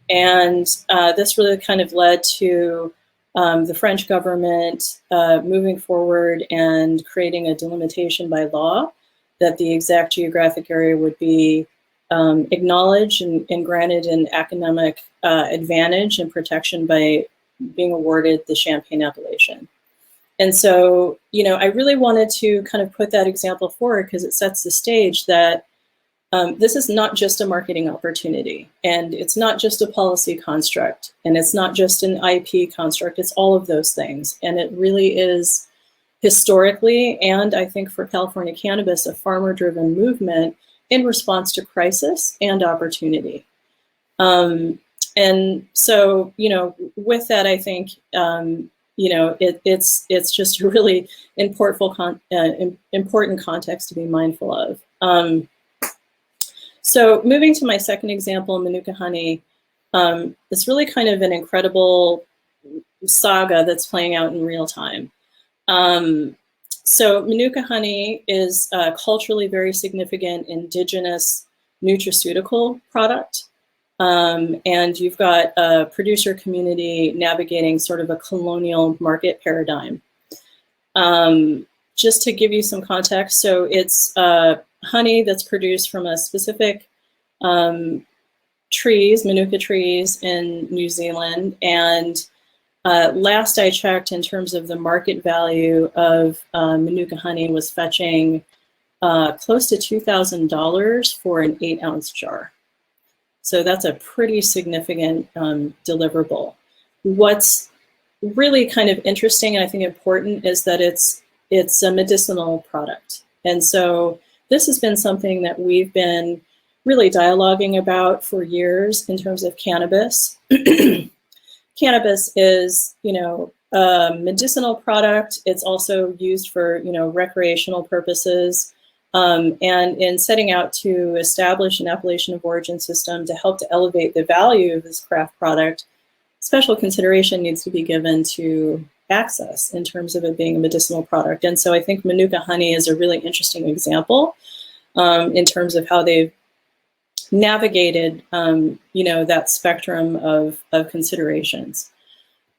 And this really kind of led to the French government moving forward and creating a delimitation by law that the exact geographic area would be acknowledged and granted an economic advantage and protection by being awarded the Champagne appellation. And so, you know, I really wanted to kind of put that example forward because it sets the stage that this is not just a marketing opportunity, and it's not just a policy construct, and it's not just an IP construct, it's all of those things. And it really is historically, and I think for California cannabis, a farmer-driven movement in response to crisis and opportunity. And so, you know, with that, I think, you know, it's just a really important context to be mindful of. So moving to my second example, Manuka Honey, it's really kind of an incredible saga that's playing out in real time. So Manuka Honey is a culturally very significant indigenous nutraceutical product. And you've got a producer community navigating sort of a colonial market paradigm. Just to give you some context, so it's honey that's produced from a specific trees, Manuka trees in New Zealand. And last I checked, in terms of the market value of Manuka Honey was fetching close to $2,000 for an 8-ounce jar. So that's a pretty significant deliverable. What's really kind of interesting and I think important is that it's a medicinal product. And so this has been something that we've been really dialoguing about for years in terms of cannabis. Cannabis is, you know, a medicinal product. It's also used for, you know, recreational purposes. And in setting out to establish an appellation of origin system to help to elevate the value of this craft product, special consideration needs to be given to access in terms of it being a medicinal product. And so I think Manuka Honey is a really interesting example in terms of how they've navigated, that spectrum of considerations.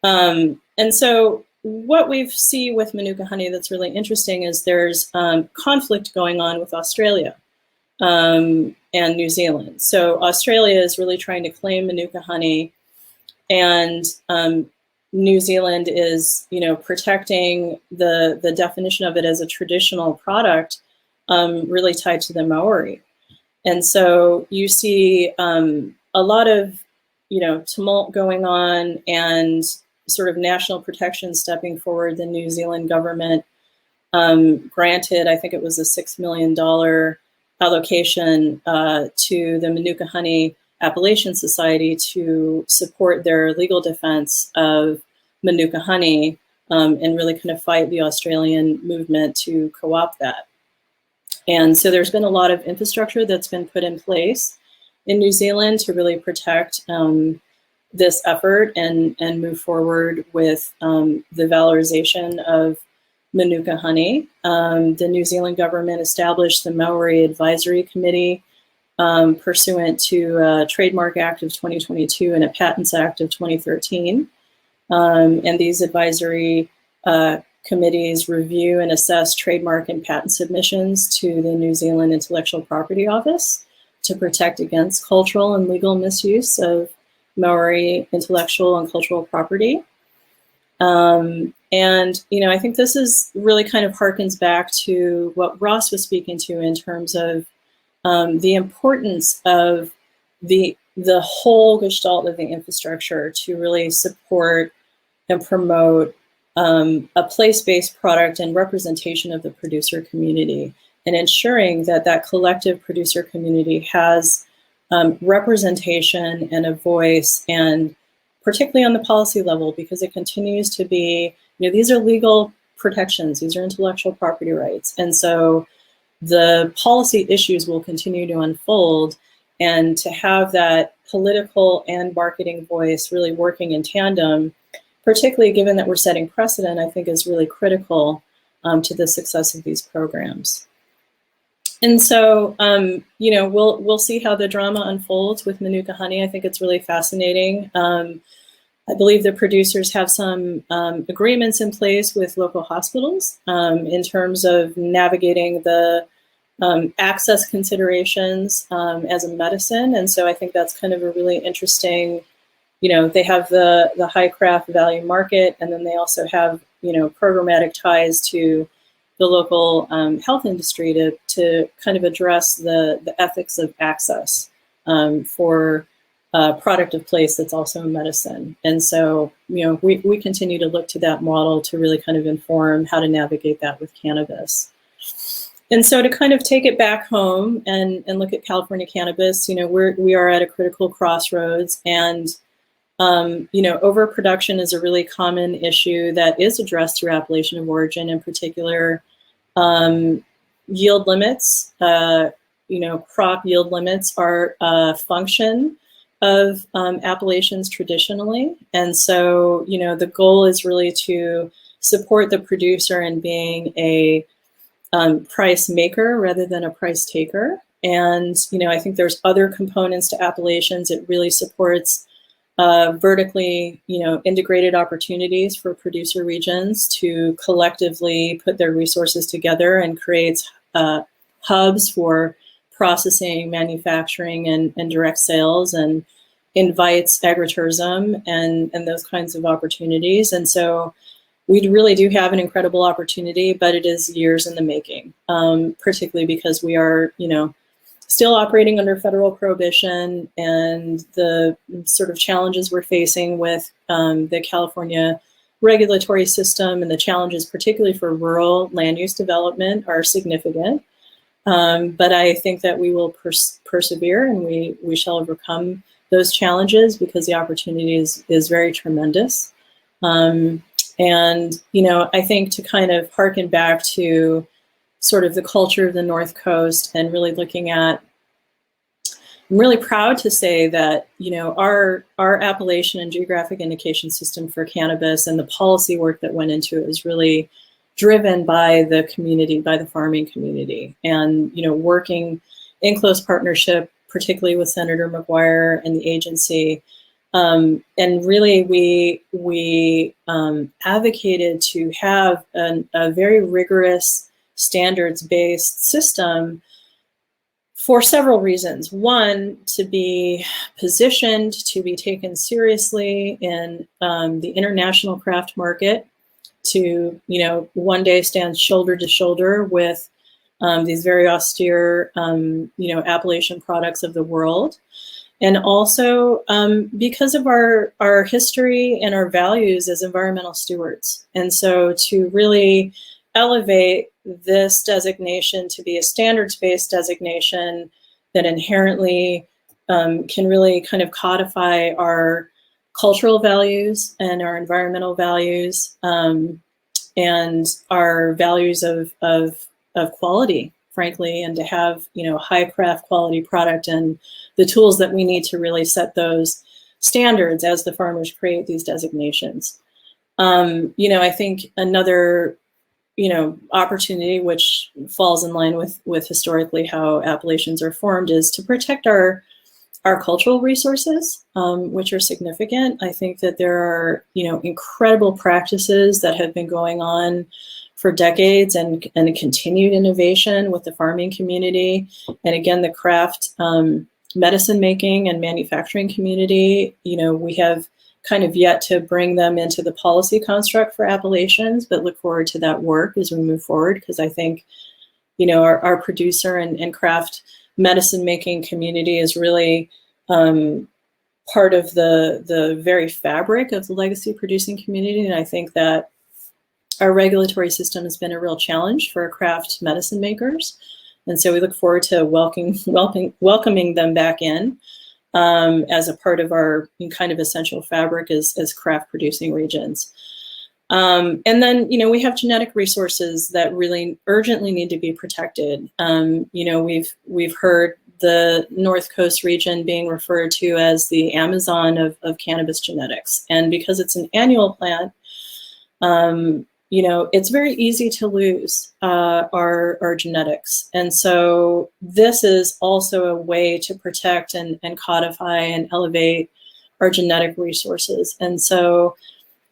And so what we see with Manuka honey that's really interesting is there's conflict going on with Australia and New Zealand. So Australia is really trying to claim Manuka honey, and New Zealand is, protecting the definition of it as a traditional product, really tied to the Maori. And so you see a lot of, tumult going on and sort of national protection stepping forward. The New Zealand government granted, I think it was a $6 million allocation to the Manuka Honey Appalachian Society to support their legal defense of Manuka honey and really kind of fight the Australian movement to co-opt that. And so there's been a lot of infrastructure that's been put in place in New Zealand to really protect this effort and move forward with the valorization of Manuka honey. The New Zealand government established the Maori Advisory Committee pursuant to a Trademark Act of 2022 and a Patents Act of 2013. And these advisory committees review and assess trademark and patent submissions to the New Zealand Intellectual Property Office to protect against cultural and legal misuse of Maori intellectual and cultural property. And, I think this is really kind of harkens back to what Ross was speaking to in terms of the importance of the whole gestalt of the infrastructure to really support and promote a place-based product and representation of the producer community, and ensuring that that collective producer community has representation and a voice, and particularly on the policy level, because it continues to be, these are legal protections, these are intellectual property rights. And so the policy issues will continue to unfold, and to have that political and marketing voice really working in tandem, particularly given that we're setting precedent, I think is really critical to the success of these programs. And so, we'll see how the drama unfolds with Manuka honey. I think it's really fascinating. I believe the producers have some agreements in place with local hospitals in terms of navigating the access considerations as a medicine. And so I think that's kind of a really interesting, they have the high craft value market, and then they also have, programmatic ties to the local health industry to kind of address the ethics of access for a product of place that's also a medicine. And so, we continue to look to that model to really kind of inform how to navigate that with cannabis. And so to kind of take it back home and look at California cannabis, we are at a critical crossroads, and overproduction is a really common issue that is addressed through appellation of origin, in particular. Yield limits, crop yield limits are a function of appellations traditionally. And so, the goal is really to support the producer in being a price maker rather than a price taker. And, I think there's other components to appellations. It really supports vertically, integrated opportunities for producer regions to collectively put their resources together, and creates hubs for processing, manufacturing, and direct sales, and invites agritourism and those kinds of opportunities. And so we really do have an incredible opportunity, but it is years in the making, particularly because we are, still operating under federal prohibition, and the sort of challenges we're facing with the California regulatory system, and the challenges particularly for rural land use development, are significant. But I think that we will persevere, and we shall overcome those challenges, because the opportunity is very tremendous. And, I think to kind of harken back to sort of the culture of the North Coast, and really looking at, I'm really proud to say that, our appellation and geographic indication system for cannabis, and the policy work that went into it, is really driven by the community, by the farming community, and, working in close partnership, particularly with Senator McGuire and the agency. And really, we advocated to have a very rigorous standards-based system for several reasons. One, to be positioned, to be taken seriously in the international craft market, to, one day stand shoulder to shoulder with these very austere, Appalachian products of the world. And also because of our history and our values as environmental stewards. And so to really elevate this designation to be a standards-based designation that inherently can really kind of codify our cultural values and our environmental values and our values of quality, frankly, and to have, high craft quality product and the tools that we need to really set those standards as the farmers create these designations. I think another, opportunity which falls in line with historically how appellations are formed is to protect our cultural resources, which are significant. I think that there are, incredible practices that have been going on for decades and a continued innovation with the farming community. And again, the craft medicine making and manufacturing community, we have kind of yet to bring them into the policy construct for Appellations, but look forward to that work as we move forward, because I think, our producer and craft medicine making community is really part of the very fabric of the legacy producing community. And I think that our regulatory system has been a real challenge for craft medicine makers. And so we look forward to welcoming them back in as a part of our kind of essential fabric as craft producing regions. And then, we have genetic resources that really urgently need to be protected. We've heard the North Coast region being referred to as the Amazon of cannabis genetics. And because it's an annual plant, it's very easy to lose our genetics. And so this is also a way to protect and codify and elevate our genetic resources. And so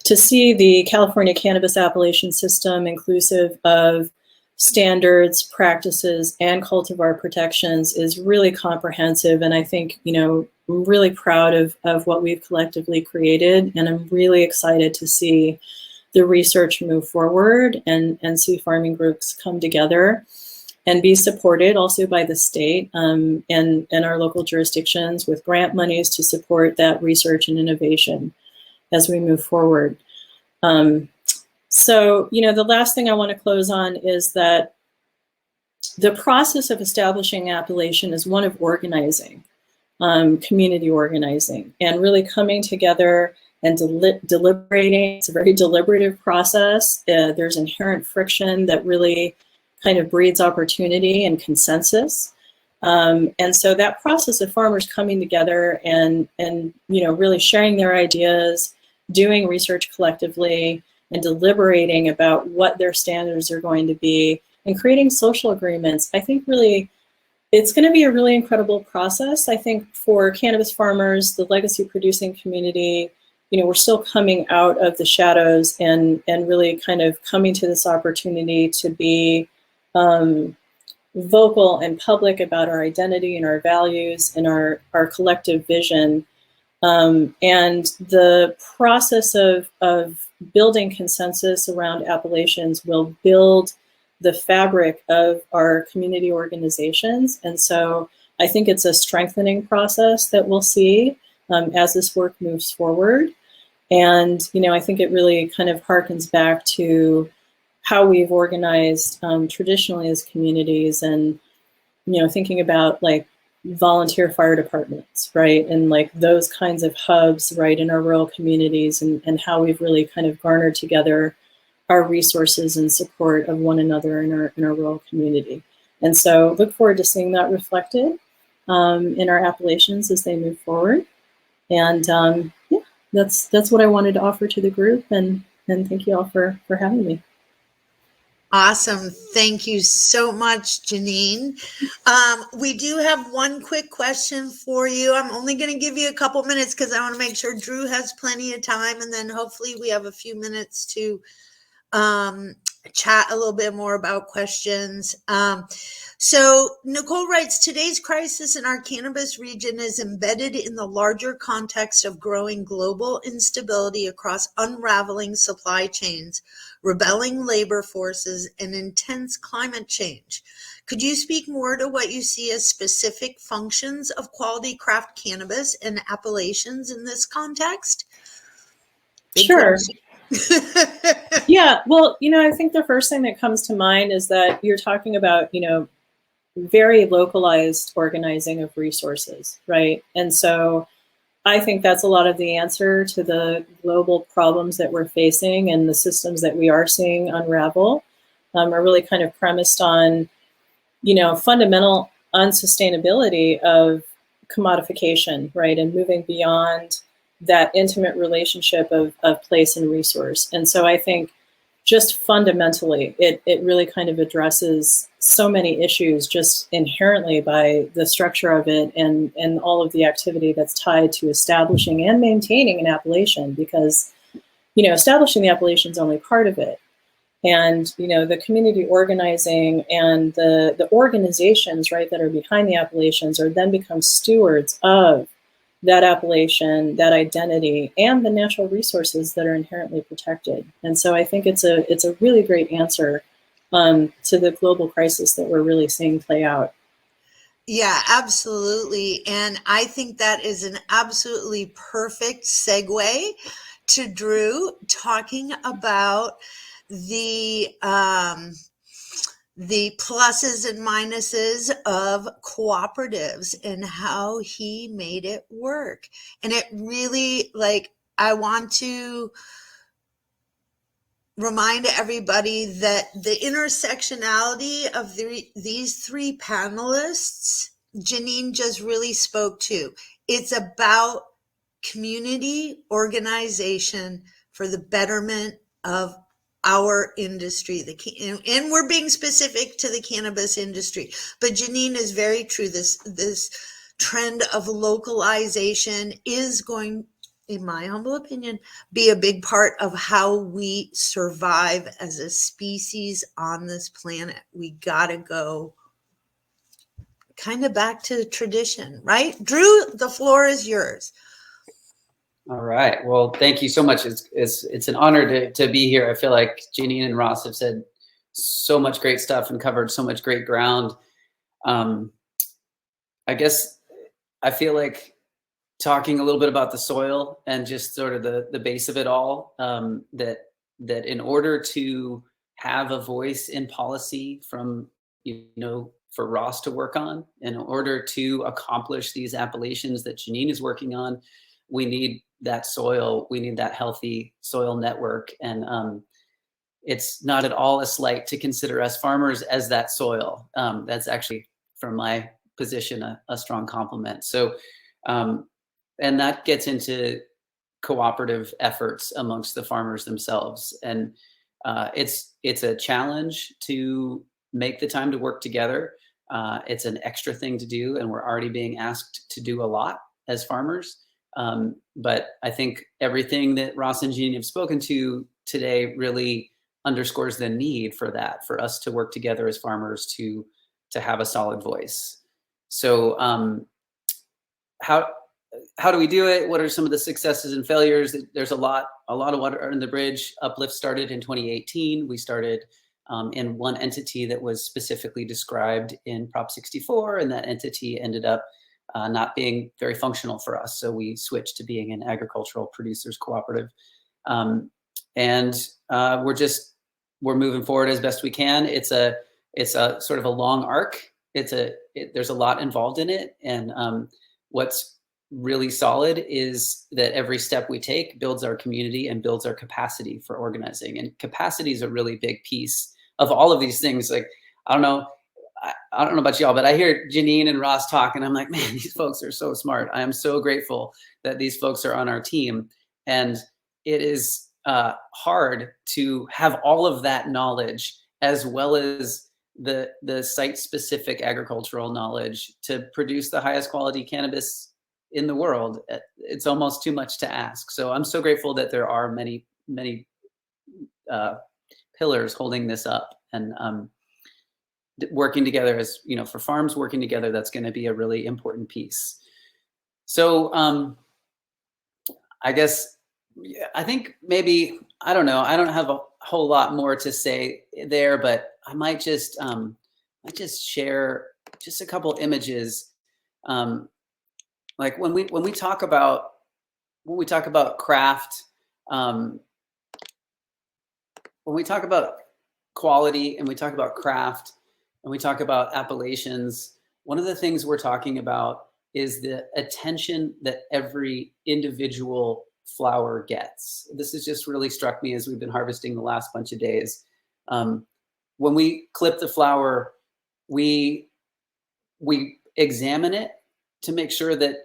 to see the California cannabis appellation system inclusive of standards, practices, and cultivar protections is really comprehensive. And I think, I'm really proud of what we've collectively created. And I'm really excited to see the research move forward and see farming groups come together and be supported also by the state and our local jurisdictions with grant monies to support that research and innovation as we move forward. So, the last thing I want to close on is that the process of establishing appellation is one of organizing, community organizing, and really coming together and deliberating. It's a very deliberative process. There's inherent friction that really kind of breeds opportunity and consensus. And so that process of farmers coming together and really sharing their ideas, doing research collectively, and deliberating about what their standards are going to be, and creating social agreements, I think really it's going to be a really incredible process. I think for cannabis farmers, the legacy producing community, we're still coming out of the shadows and really kind of coming to this opportunity to be vocal and public about our identity and our values and our collective vision. And the process of building consensus around appellations will build the fabric of our community organizations. And so I think it's a strengthening process that we'll see as this work moves forward. And, I think it really kind of harkens back to how we've organized traditionally as communities and, thinking about like volunteer fire departments, right? And like those kinds of hubs, right, in our rural communities and how we've really kind of garnered together our resources and support of one another in our rural community. And so look forward to seeing that reflected in our appellations as they move forward. And yeah, that's what I wanted to offer to the group, and thank you all for having me. Awesome. Thank you so much, Janine. We do have one quick question for you. I'm only going to give you a couple minutes because I want to make sure Drew has plenty of time, and then hopefully we have a few minutes to chat a little bit more about questions. So Nicole writes, today's crisis in our cannabis region is embedded in the larger context of growing global instability across unraveling supply chains, rebelling labor forces, and intense climate change. Could you speak more to what you see as specific functions of quality craft cannabis and Appalachians in this context? Big Sure. question. Yeah, well, I think the first thing that comes to mind is that you're talking about, very localized organizing of resources, right? And so I think that's a lot of the answer to the global problems that we're facing, and the systems that we are seeing unravel are really kind of premised on, fundamental unsustainability of commodification, right? And moving beyond that intimate relationship of place and resource. And so I think just fundamentally, it really kind of addresses so many issues just inherently by the structure of it, and all of the activity that's tied to establishing and maintaining an appellation, because, establishing the appellation is only part of it. And, the community organizing and the organizations, right, that are behind the appellations are then become stewards of that appellation, that identity, and the natural resources that are inherently protected. And so I think it's a really great answer to the global crisis that we're really seeing play out. Yeah, absolutely. And I think that is an absolutely perfect segue to Drew talking about the pluses and minuses of cooperatives and how he made it work. And it really, I want to remind everybody that the intersectionality of these three panelists, Janine just really spoke to. It's about community organization for the betterment of our industry, and we're being specific to the cannabis industry. But Janine is very true. This trend of localization is going, in my humble opinion, be a big part of how we survive as a species on this planet. We gotta go kind of back to tradition, right? Drew, the floor is yours. All right. Well, thank you so much. It's an honor to be here. I feel like Janine and Ross have said so much great stuff and covered so much great ground. I guess I feel like talking a little bit about the soil and just sort of the base of it all, that in order to have a voice in policy from, for Ross to work on, in order to accomplish these appellations that Janine is working on, we need that soil. We need that healthy soil network. And it's not at all a slight to consider us farmers as that soil. That's actually, from my position, a strong compliment. So, and that gets into cooperative efforts amongst the farmers themselves. And it's a challenge to make the time to work together. It's an extra thing to do, and we're already being asked to do a lot as farmers. But I think everything that Ross and Jeannie have spoken to today really underscores the need for that, for us to work together as farmers to have a solid voice. So how do we do it? What are some of the successes and failures? There's a lot of water under the bridge. Uplift started in 2018. We started in one entity that was specifically described in Prop 64, and that entity ended up not being very functional for us. So we switched to being an agricultural producers cooperative. And we're moving forward as best we can. It's a sort of a long arc. There's a lot involved in it. And what's really solid is that every step we take builds our community and builds our capacity for organizing. And capacity is a really big piece of all of these things. Like, I don't know about y'all, but I hear Janine and Ross talk, and I'm like, man, these folks are so smart. I am so grateful that these folks are on our team. And it is hard to have all of that knowledge as well as the site-specific agricultural knowledge to produce the highest quality cannabis in the world. It's almost too much to ask. So I'm so grateful that there are many pillars holding this up, and working together as, you know, for farms working together, that's going to be a really important piece. So I guess, I think maybe, I don't know, I don't have a whole lot more to say there, but I might just share just a couple images. Like when we talk about craft, when we talk about quality and we talk about craft and we talk about appellations, one of the things we're talking about is the attention that every individual flower gets. This has just really struck me as we've been harvesting the last bunch of days. When we clip the flower, we examine it to make sure that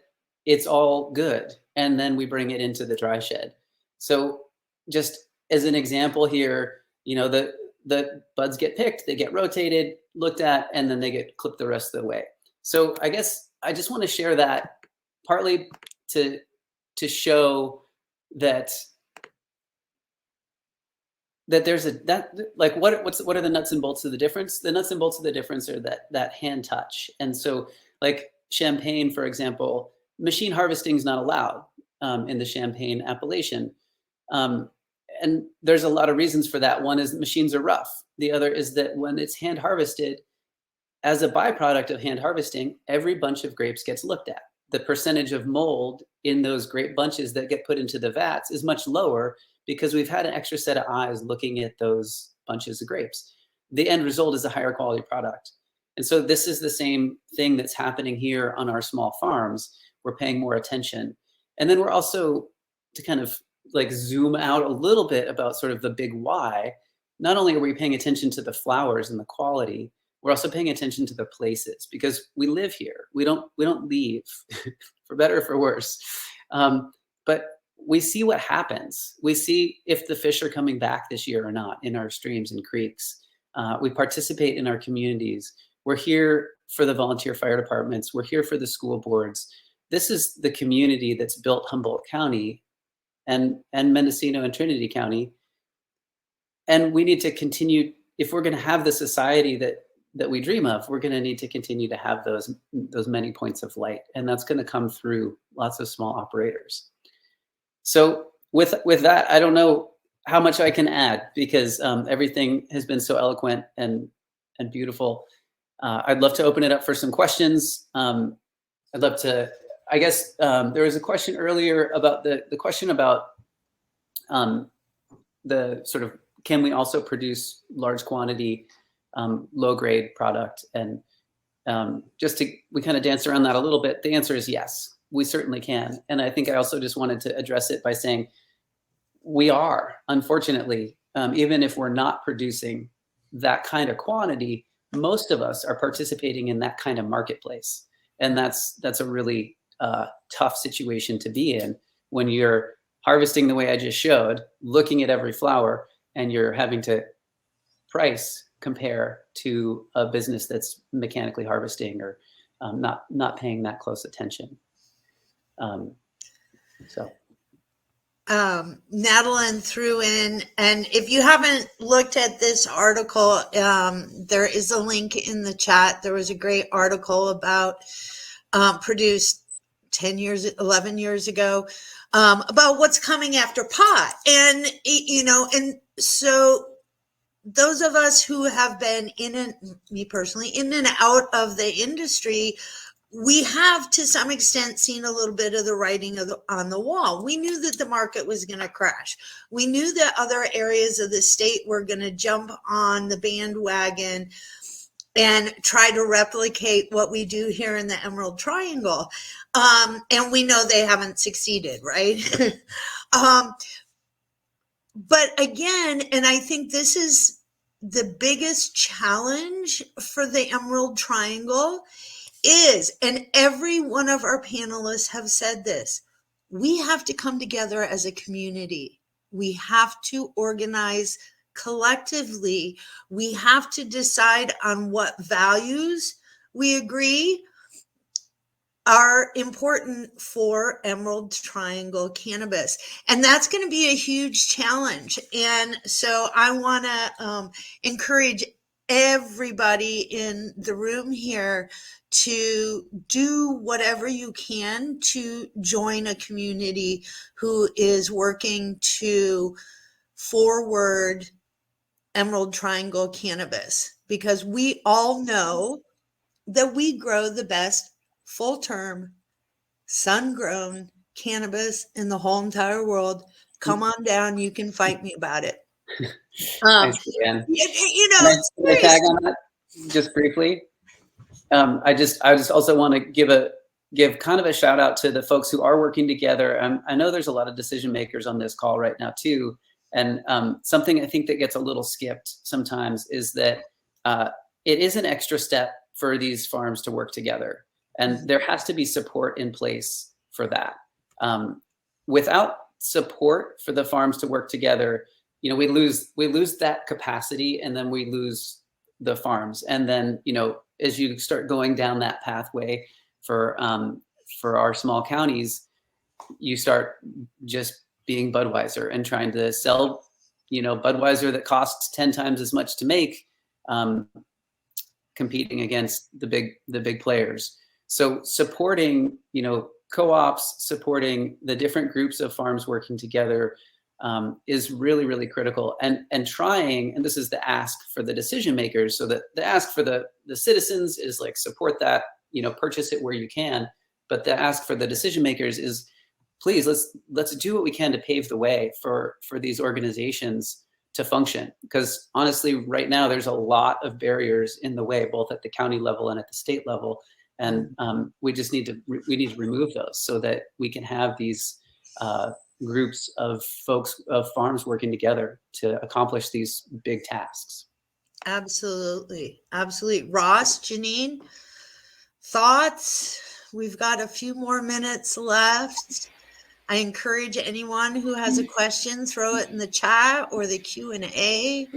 it's all good, and then we bring it into the dry shed. So just as an example here, you know, the buds get picked, they get rotated, looked at, and then they get clipped the rest of the way. So I guess I just want to share that partly to show that there's like what are the nuts and bolts of the difference? The nuts and bolts of the difference are that hand touch. And so like Champagne, for example, machine harvesting is not allowed in the Champagne appellation. And there's a lot of reasons for that. One is machines are rough. The other is that when it's hand harvested, as a byproduct of hand harvesting, every bunch of grapes gets looked at. The percentage of mold in those grape bunches that get put into the vats is much lower because we've had an extra set of eyes looking at those bunches of grapes. The end result is a higher quality product. And so this is the same thing that's happening here on our small farms. We're paying more attention. And then we're also, to kind of like zoom out a little bit about sort of the big why, not only are we paying attention to the flowers and the quality, we're also paying attention to the places, because we live here. We don't leave, for better or for worse. But we see what happens. We see if the fish are coming back this year or not in our streams and creeks. We participate in our communities. We're here for the volunteer fire departments. We're here for the school boards. This is the community that's built Humboldt County and Mendocino and Trinity County. And we need to continue, if we're going to have the society that we dream of, we're going to need to continue to have those many points of light. And that's going to come through lots of small operators. So with that, I don't know how much I can add, because everything has been so eloquent and beautiful. I'd love to open it up for some questions. I'd love to, I guess there was a question earlier about the question about the sort of, can we also produce large quantity low grade product? And we kind of danced around that a little bit. The answer is yes, we certainly can. And I think I also just wanted to address it by saying we are, unfortunately, even if we're not producing that kind of quantity, most of us are participating in that kind of marketplace. And that's a really tough situation to be in when you're harvesting the way I just showed, looking at every flower, and you're having to price compare to a business that's mechanically harvesting or not paying that close attention. Madeline threw in, and if you haven't looked at this article, there is a link in the chat. There was a great article about produced 11 years ago about what's coming after pot. And, you know, and so those of us who have been me personally, in and out of the industry, we have to some extent seen a little bit of the writing on the wall. We knew that the market was going to crash. We knew that other areas of the state were going to jump on the bandwagon and try to replicate what we do here in the Emerald Triangle. And we know they haven't succeeded, right? But again, and I think this is the biggest challenge for the Emerald Triangle is, and every one of our panelists have said this, we have to come together as a community. We have to organize collectively, we have to decide on what values we agree are important for Emerald Triangle cannabis. And that's going to be a huge challenge. And so I want to encourage everybody in the room here to do whatever you can to join a community who is working to forward Emerald Triangle cannabis, because we all know that we grow the best full-term, sun-grown cannabis in the whole entire world. Come on down. You can fight me about it. Thanks, Leann. You know, Can I tag on that just briefly? I just also want to give kind of a shout out to the folks who are working together. I know there's a lot of decision makers on this call right now too. And something I think that gets a little skipped sometimes is that it is an extra step for these farms to work together. And there has to be support in place for that. Without support for the farms to work together, you know, we lose that capacity, and then we lose the farms. And then, you know, as you start going down that pathway for our small counties, you start just being Budweiser and trying to sell, you know, Budweiser that costs 10 times as much to make, competing against the big players. So supporting, you know, co-ops, supporting the different groups of farms working together is really, really critical. And trying, and this is the ask for the decision makers, so that the ask for the citizens is like, support that, you know, purchase it where you can. But the ask for the decision makers is, please, let's do what we can to pave the way for these organizations to function. Because honestly, right now, there's a lot of barriers in the way, both at the county level and at the state level. And we just need to remove those so that we can have these groups of folks, of farms working together to accomplish these big tasks. Absolutely. Absolutely. Ross, Janine, thoughts? We've got a few more minutes left. I encourage anyone who has a question, throw it in the chat or the Q&A.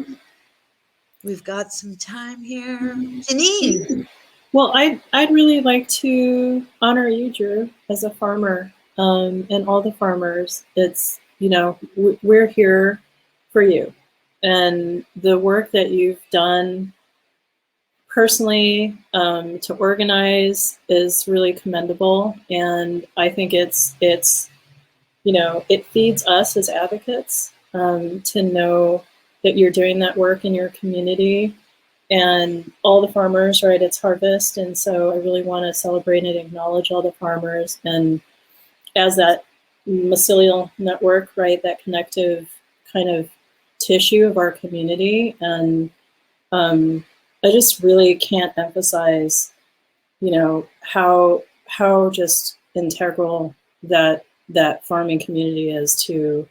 We've got some time here. Janine. Well, I'd really like to honor you, Drew, as a farmer, and all the farmers. It's, you know, we're here for you. And the work that you've done personally to organize is really commendable. And I think it's you know, it feeds us as advocates to know that you're doing that work in your community. And all the farmers, right, it's harvest. And so I really want to celebrate and acknowledge all the farmers. And as that mycelial network, right, that connective kind of tissue of our community. And I just really can't emphasize, you know, how just integral that farming community is to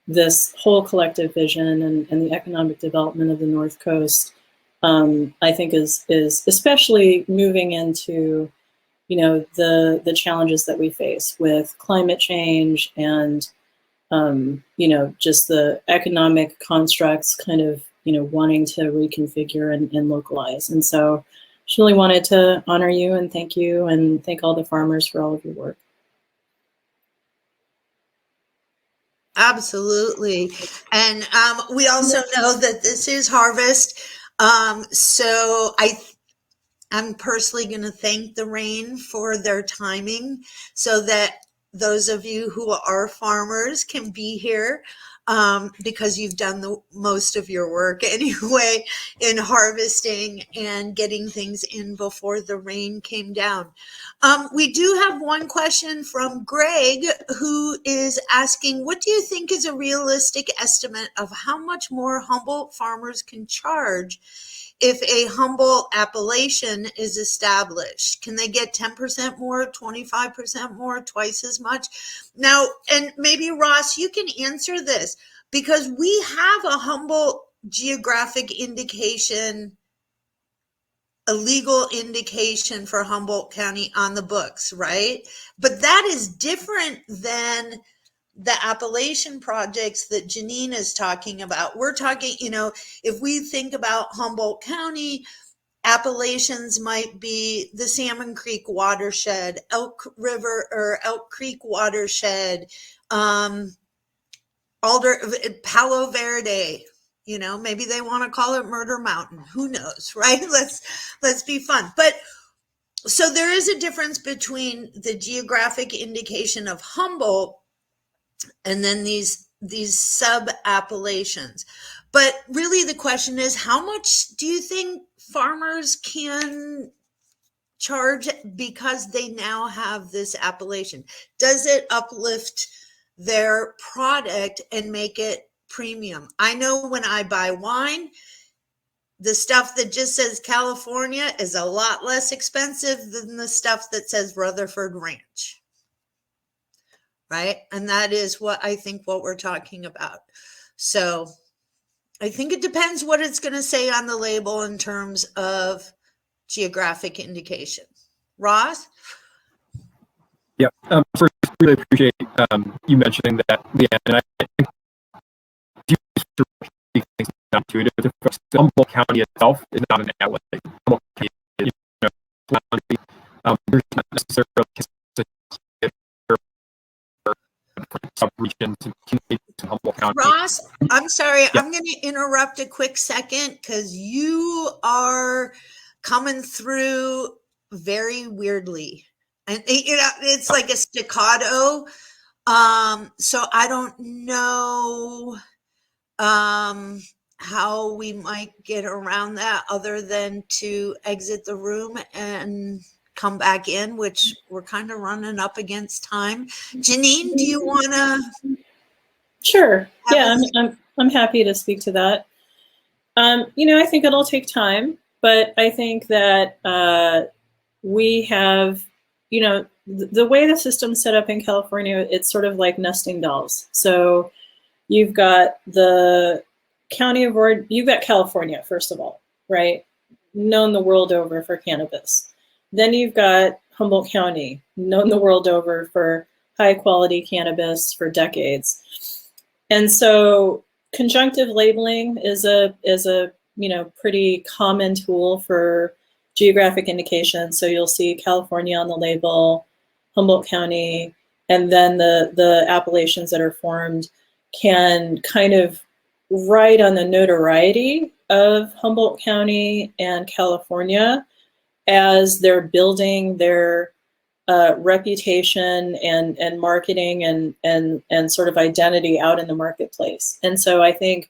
this whole collective vision and the economic development of the North Coast. I think is especially moving into, you know, the challenges that we face with climate change and, you know, just the economic constructs kind of, you know, wanting to reconfigure and localize. And so just really wanted to honor you and thank all the farmers for all of your work. Absolutely. And we also know that this is harvest. So I'm personally going to thank the rain for their timing so that those of you who are farmers can be here because you've done the most of your work anyway in harvesting and getting things in before the rain came down. We do have one question from Greg, who is asking, what do you think is a realistic estimate of how much more Humboldt farmers can charge if a Humboldt appellation is established? Can they get 10% more, 25% more, twice as much? Now, and maybe Ross, you can answer this because we have a Humboldt geographic indication, a legal indication for Humboldt County on the books, right? But that is different than the Appalachian projects that Janine is talking about, we're talking, if we think about Humboldt County, Appalachians might be the Salmon Creek watershed, Elk River or Elk Creek watershed, Palo Verde, maybe they want to call it Murder Mountain. Who knows, right? Let's be fun. But so there is a difference between the geographic indication of Humboldt and then these sub appellations. But really the question is, how much do you think farmers can charge because they now have this appellation? Does it uplift their product and make it premium? I know when I buy wine, the stuff that just says California is a lot less expensive than the stuff that says Rutherford Ranch. Right? And that is what we're talking about. So I think it depends what it's going to say on the label in terms of geographic indication. Ross? Yeah. First, I really appreciate you mentioning that, Leann. And I think things intuitive to folks. Humboldt County itself is not an outlet. Humboldt County, there's not necessarily sub-regions in Humboldt County. Ross, I'm sorry. Yeah. I'm going to interrupt a quick second because you are coming through very weirdly. And it's like a staccato. So I don't know how we might get around that other than to exit the room and come back in, which we're kind of running up against time. Janine, do you want to? Sure. Yeah, I'm happy to speak to that. I think it'll take time, but I think that we have, the way the system's set up in California, it's sort of like nesting dolls. So you've got the county of Orange, you've got California, first of all, right? Known the world over for cannabis. Then you've got Humboldt County, known the world over for high quality cannabis for decades. And so conjunctive labeling is a pretty common tool for geographic indication. So you'll see California on the label, Humboldt County, and then the appellations that are formed can kind of ride on the notoriety of Humboldt County and California as they're building their reputation and marketing and sort of identity out in the marketplace. And so I think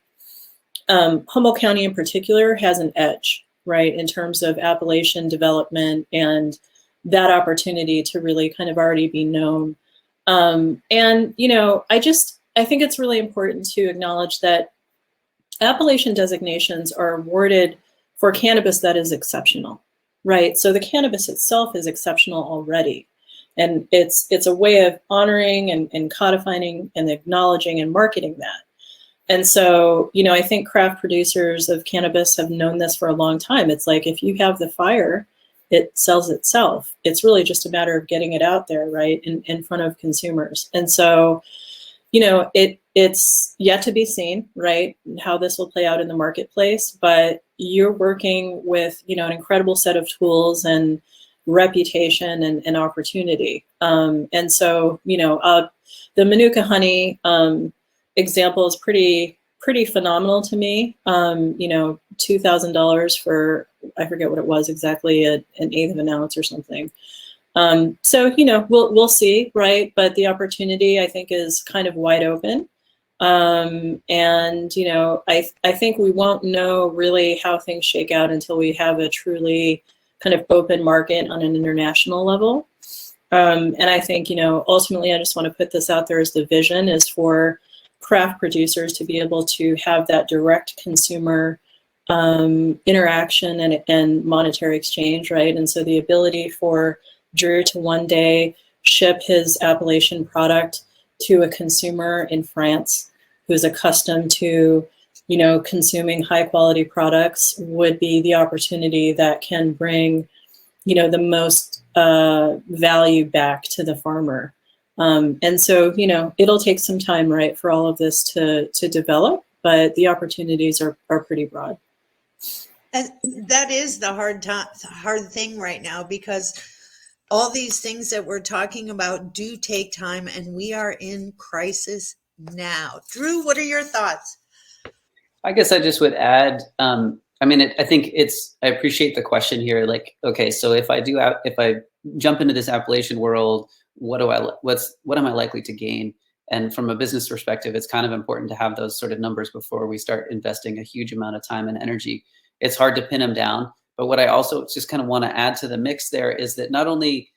Humboldt County in particular has an edge, right, in terms of appellation development and that opportunity to really kind of already be known. I think it's really important to acknowledge that appellation designations are awarded for cannabis that is exceptional, right? So the cannabis itself is exceptional already. And it's a way of honoring and codifying and acknowledging and marketing that. And so, I think craft producers of cannabis have known this for a long time. It's like, if you have the fire, it sells itself. It's really just a matter of getting it out there, right, in front of consumers. And so, it's yet to be seen, right, how this will play out in the marketplace, but you're working with, an incredible set of tools and reputation and opportunity. And so, the Manuka Honey example is pretty phenomenal to me. $2,000 for, I forget what it was exactly, an eighth of an ounce or something. So, we'll see, right? But the opportunity, I think, is kind of wide open. I think we won't know really how things shake out until we have a truly kind of open market on an international level. And I think, ultimately, I just want to put this out there as the vision is for craft producers to be able to have that direct consumer interaction and monetary exchange, right? And so the ability for Drew to one day ship his appellation product to a consumer in France who's accustomed to, consuming high quality products would be the opportunity that can bring, the most value back to the farmer. And so, it'll take some time, right, for all of this to develop, but the opportunities are pretty broad. And that is the hard thing right now, because all these things that we're talking about do take time, and we are in crisis now. Drew, what are your thoughts? I guess I just would add, I think I appreciate the question here. Like, okay, so if I jump into this Appalachian world, what am I likely to gain? And from a business perspective, it's kind of important to have those sort of numbers before we start investing a huge amount of time and energy. It's hard to pin them down. But what I also just kind of want to add to the mix there is that not only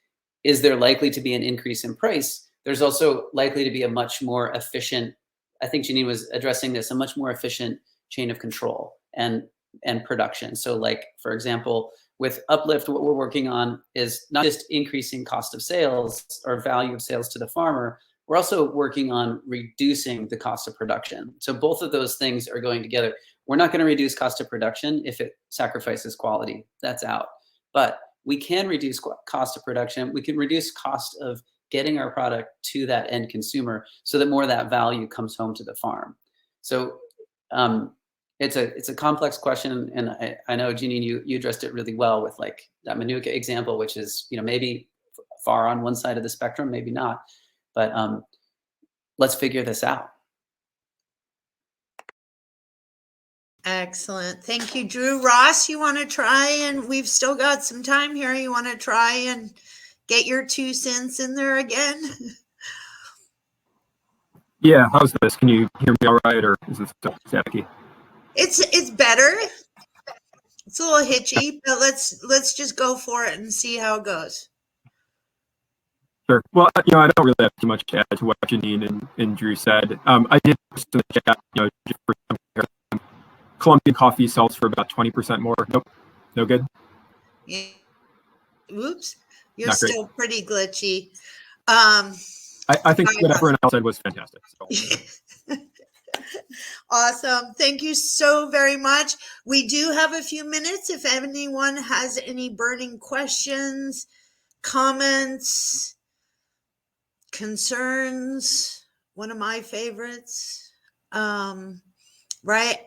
is there likely to be an increase in price, there's also likely to be a much more efficient, I think Janine was addressing this, a much more efficient chain of control and production. So like, for example, with Uplift, what we're working on is not just increasing cost of sales or value of sales to the farmer, we're also working on reducing the cost of production. So both of those things are going together. We're not going to reduce cost of production if it sacrifices quality. That's out. But we can reduce cost of production. We can reduce cost of getting our product to that end consumer so that more of that value comes home to the farm. So it's a complex question, and I know, Janine, you addressed it really well with like that Manuka example, which is maybe far on one side of the spectrum, maybe not, but let's figure this out. Excellent. Thank you, Drew. Ross, you want to try, and we've still got some time here. You want to try and get your 2 cents in there again? Yeah, how's this? Can you hear me all right, or is this staticky? It's better. It's a little hitchy, but let's just go for it and see how it goes. Sure. Well, I don't really have too much to add to what Janine and Drew said. I did post in the chat, just for some comparison, Colombian coffee sells for about 20% more. Nope, no good. Yeah. Oops, you're Not great. still pretty glitchy. I think what everyone else said was fantastic. So. Awesome. Thank you so very much. We do have a few minutes. If anyone has any burning questions, comments, concerns, one of my favorites, right?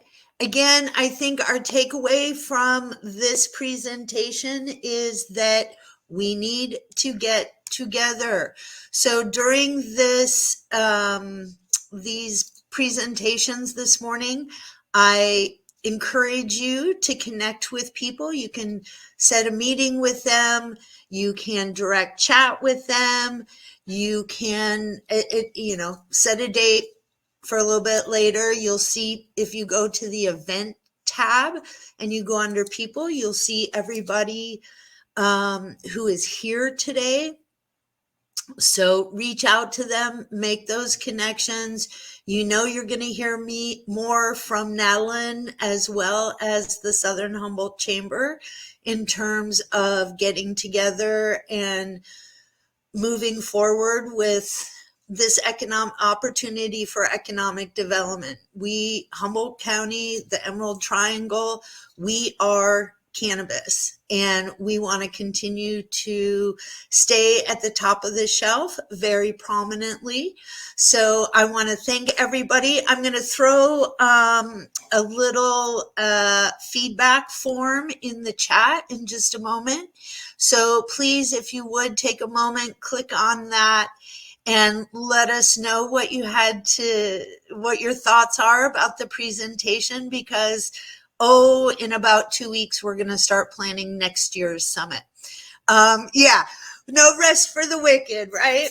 Again, I think our takeaway from this presentation is that we need to get together. So during this, these presentations this morning, I encourage you to connect with people. You can set a meeting with them. You can direct chat with them. You can, set a date for a little bit later. You'll see, if you go to the event tab and you go under people, you'll see everybody who is here today. So reach out to them, make those connections. You're going to hear me more from Madeline as well as the Southern Humboldt Chamber in terms of getting together and moving forward with this economic opportunity for economic development. We, Humboldt County, the Emerald Triangle, we are cannabis, and we want to continue to stay at the top of the shelf very prominently. So I want to thank everybody. I'm going to throw a little feedback form in the chat in just a moment. So please, if you would take a moment, click on that and let us know what your thoughts are about the presentation, because in about 2 weeks, we're going to start planning next year's summit. No rest for the wicked, right?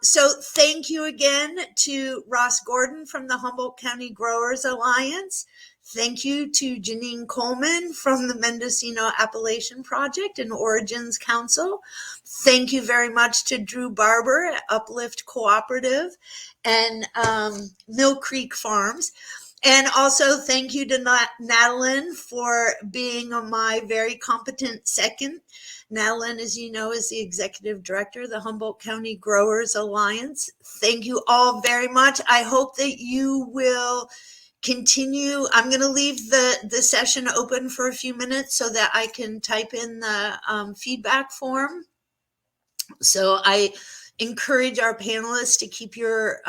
So thank you again to Ross Gordon from the Humboldt County Growers Alliance. Thank you to Janine Coleman from the Mendocino Appellation Project and Origins Council. Thank you very much to Drew Barber at Uplift Cooperative and Mill Creek Farms. And also thank you to Madeline for being my very competent second. Madeline, as you know, is the executive director of the Humboldt County Growers Alliance. Thank you all very much. I hope that you will continue. I'm going to leave the session open for a few minutes so that I can type in the feedback form. So encourage our panelists to keep your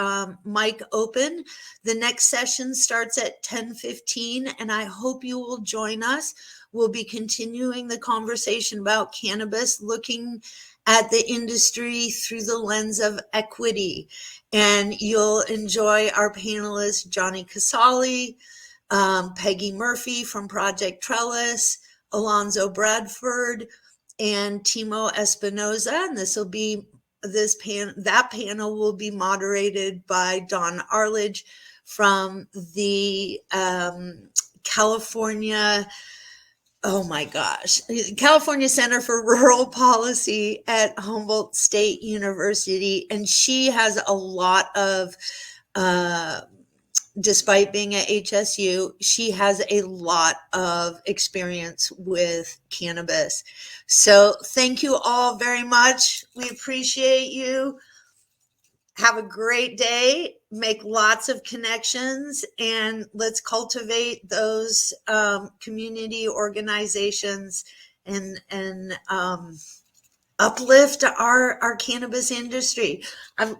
mic open. The next session starts at 10:15, and I hope you will join us. We'll be continuing the conversation about cannabis, looking at the industry through the lens of equity. And you'll enjoy our panelists, Johnny Casali, Peggy Murphy from Project Trellis, Alonzo Bradford, and Timo Espinoza. And that panel will be moderated by Don Arledge from the California Center for Rural Policy at Humboldt State University. And she has a lot of, despite being at HSU, she has a lot of experience with cannabis. So thank you all very much. We appreciate you. Have a great day, make lots of connections, and let's cultivate those community organizations and uplift our cannabis industry. I've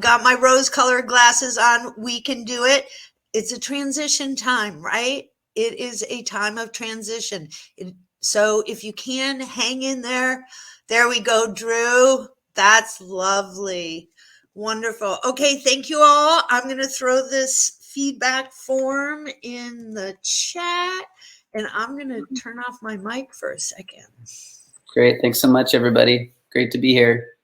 got my rose-colored glasses on. We can do it. It's a transition time, right? It is a time of transition. So if you can, hang in there. There we go, Drew. That's lovely. Wonderful. Okay, thank you all. I'm going to throw this feedback form in the chat, and I'm going to turn off my mic for a second. Great. Thanks so much, everybody. Great to be here.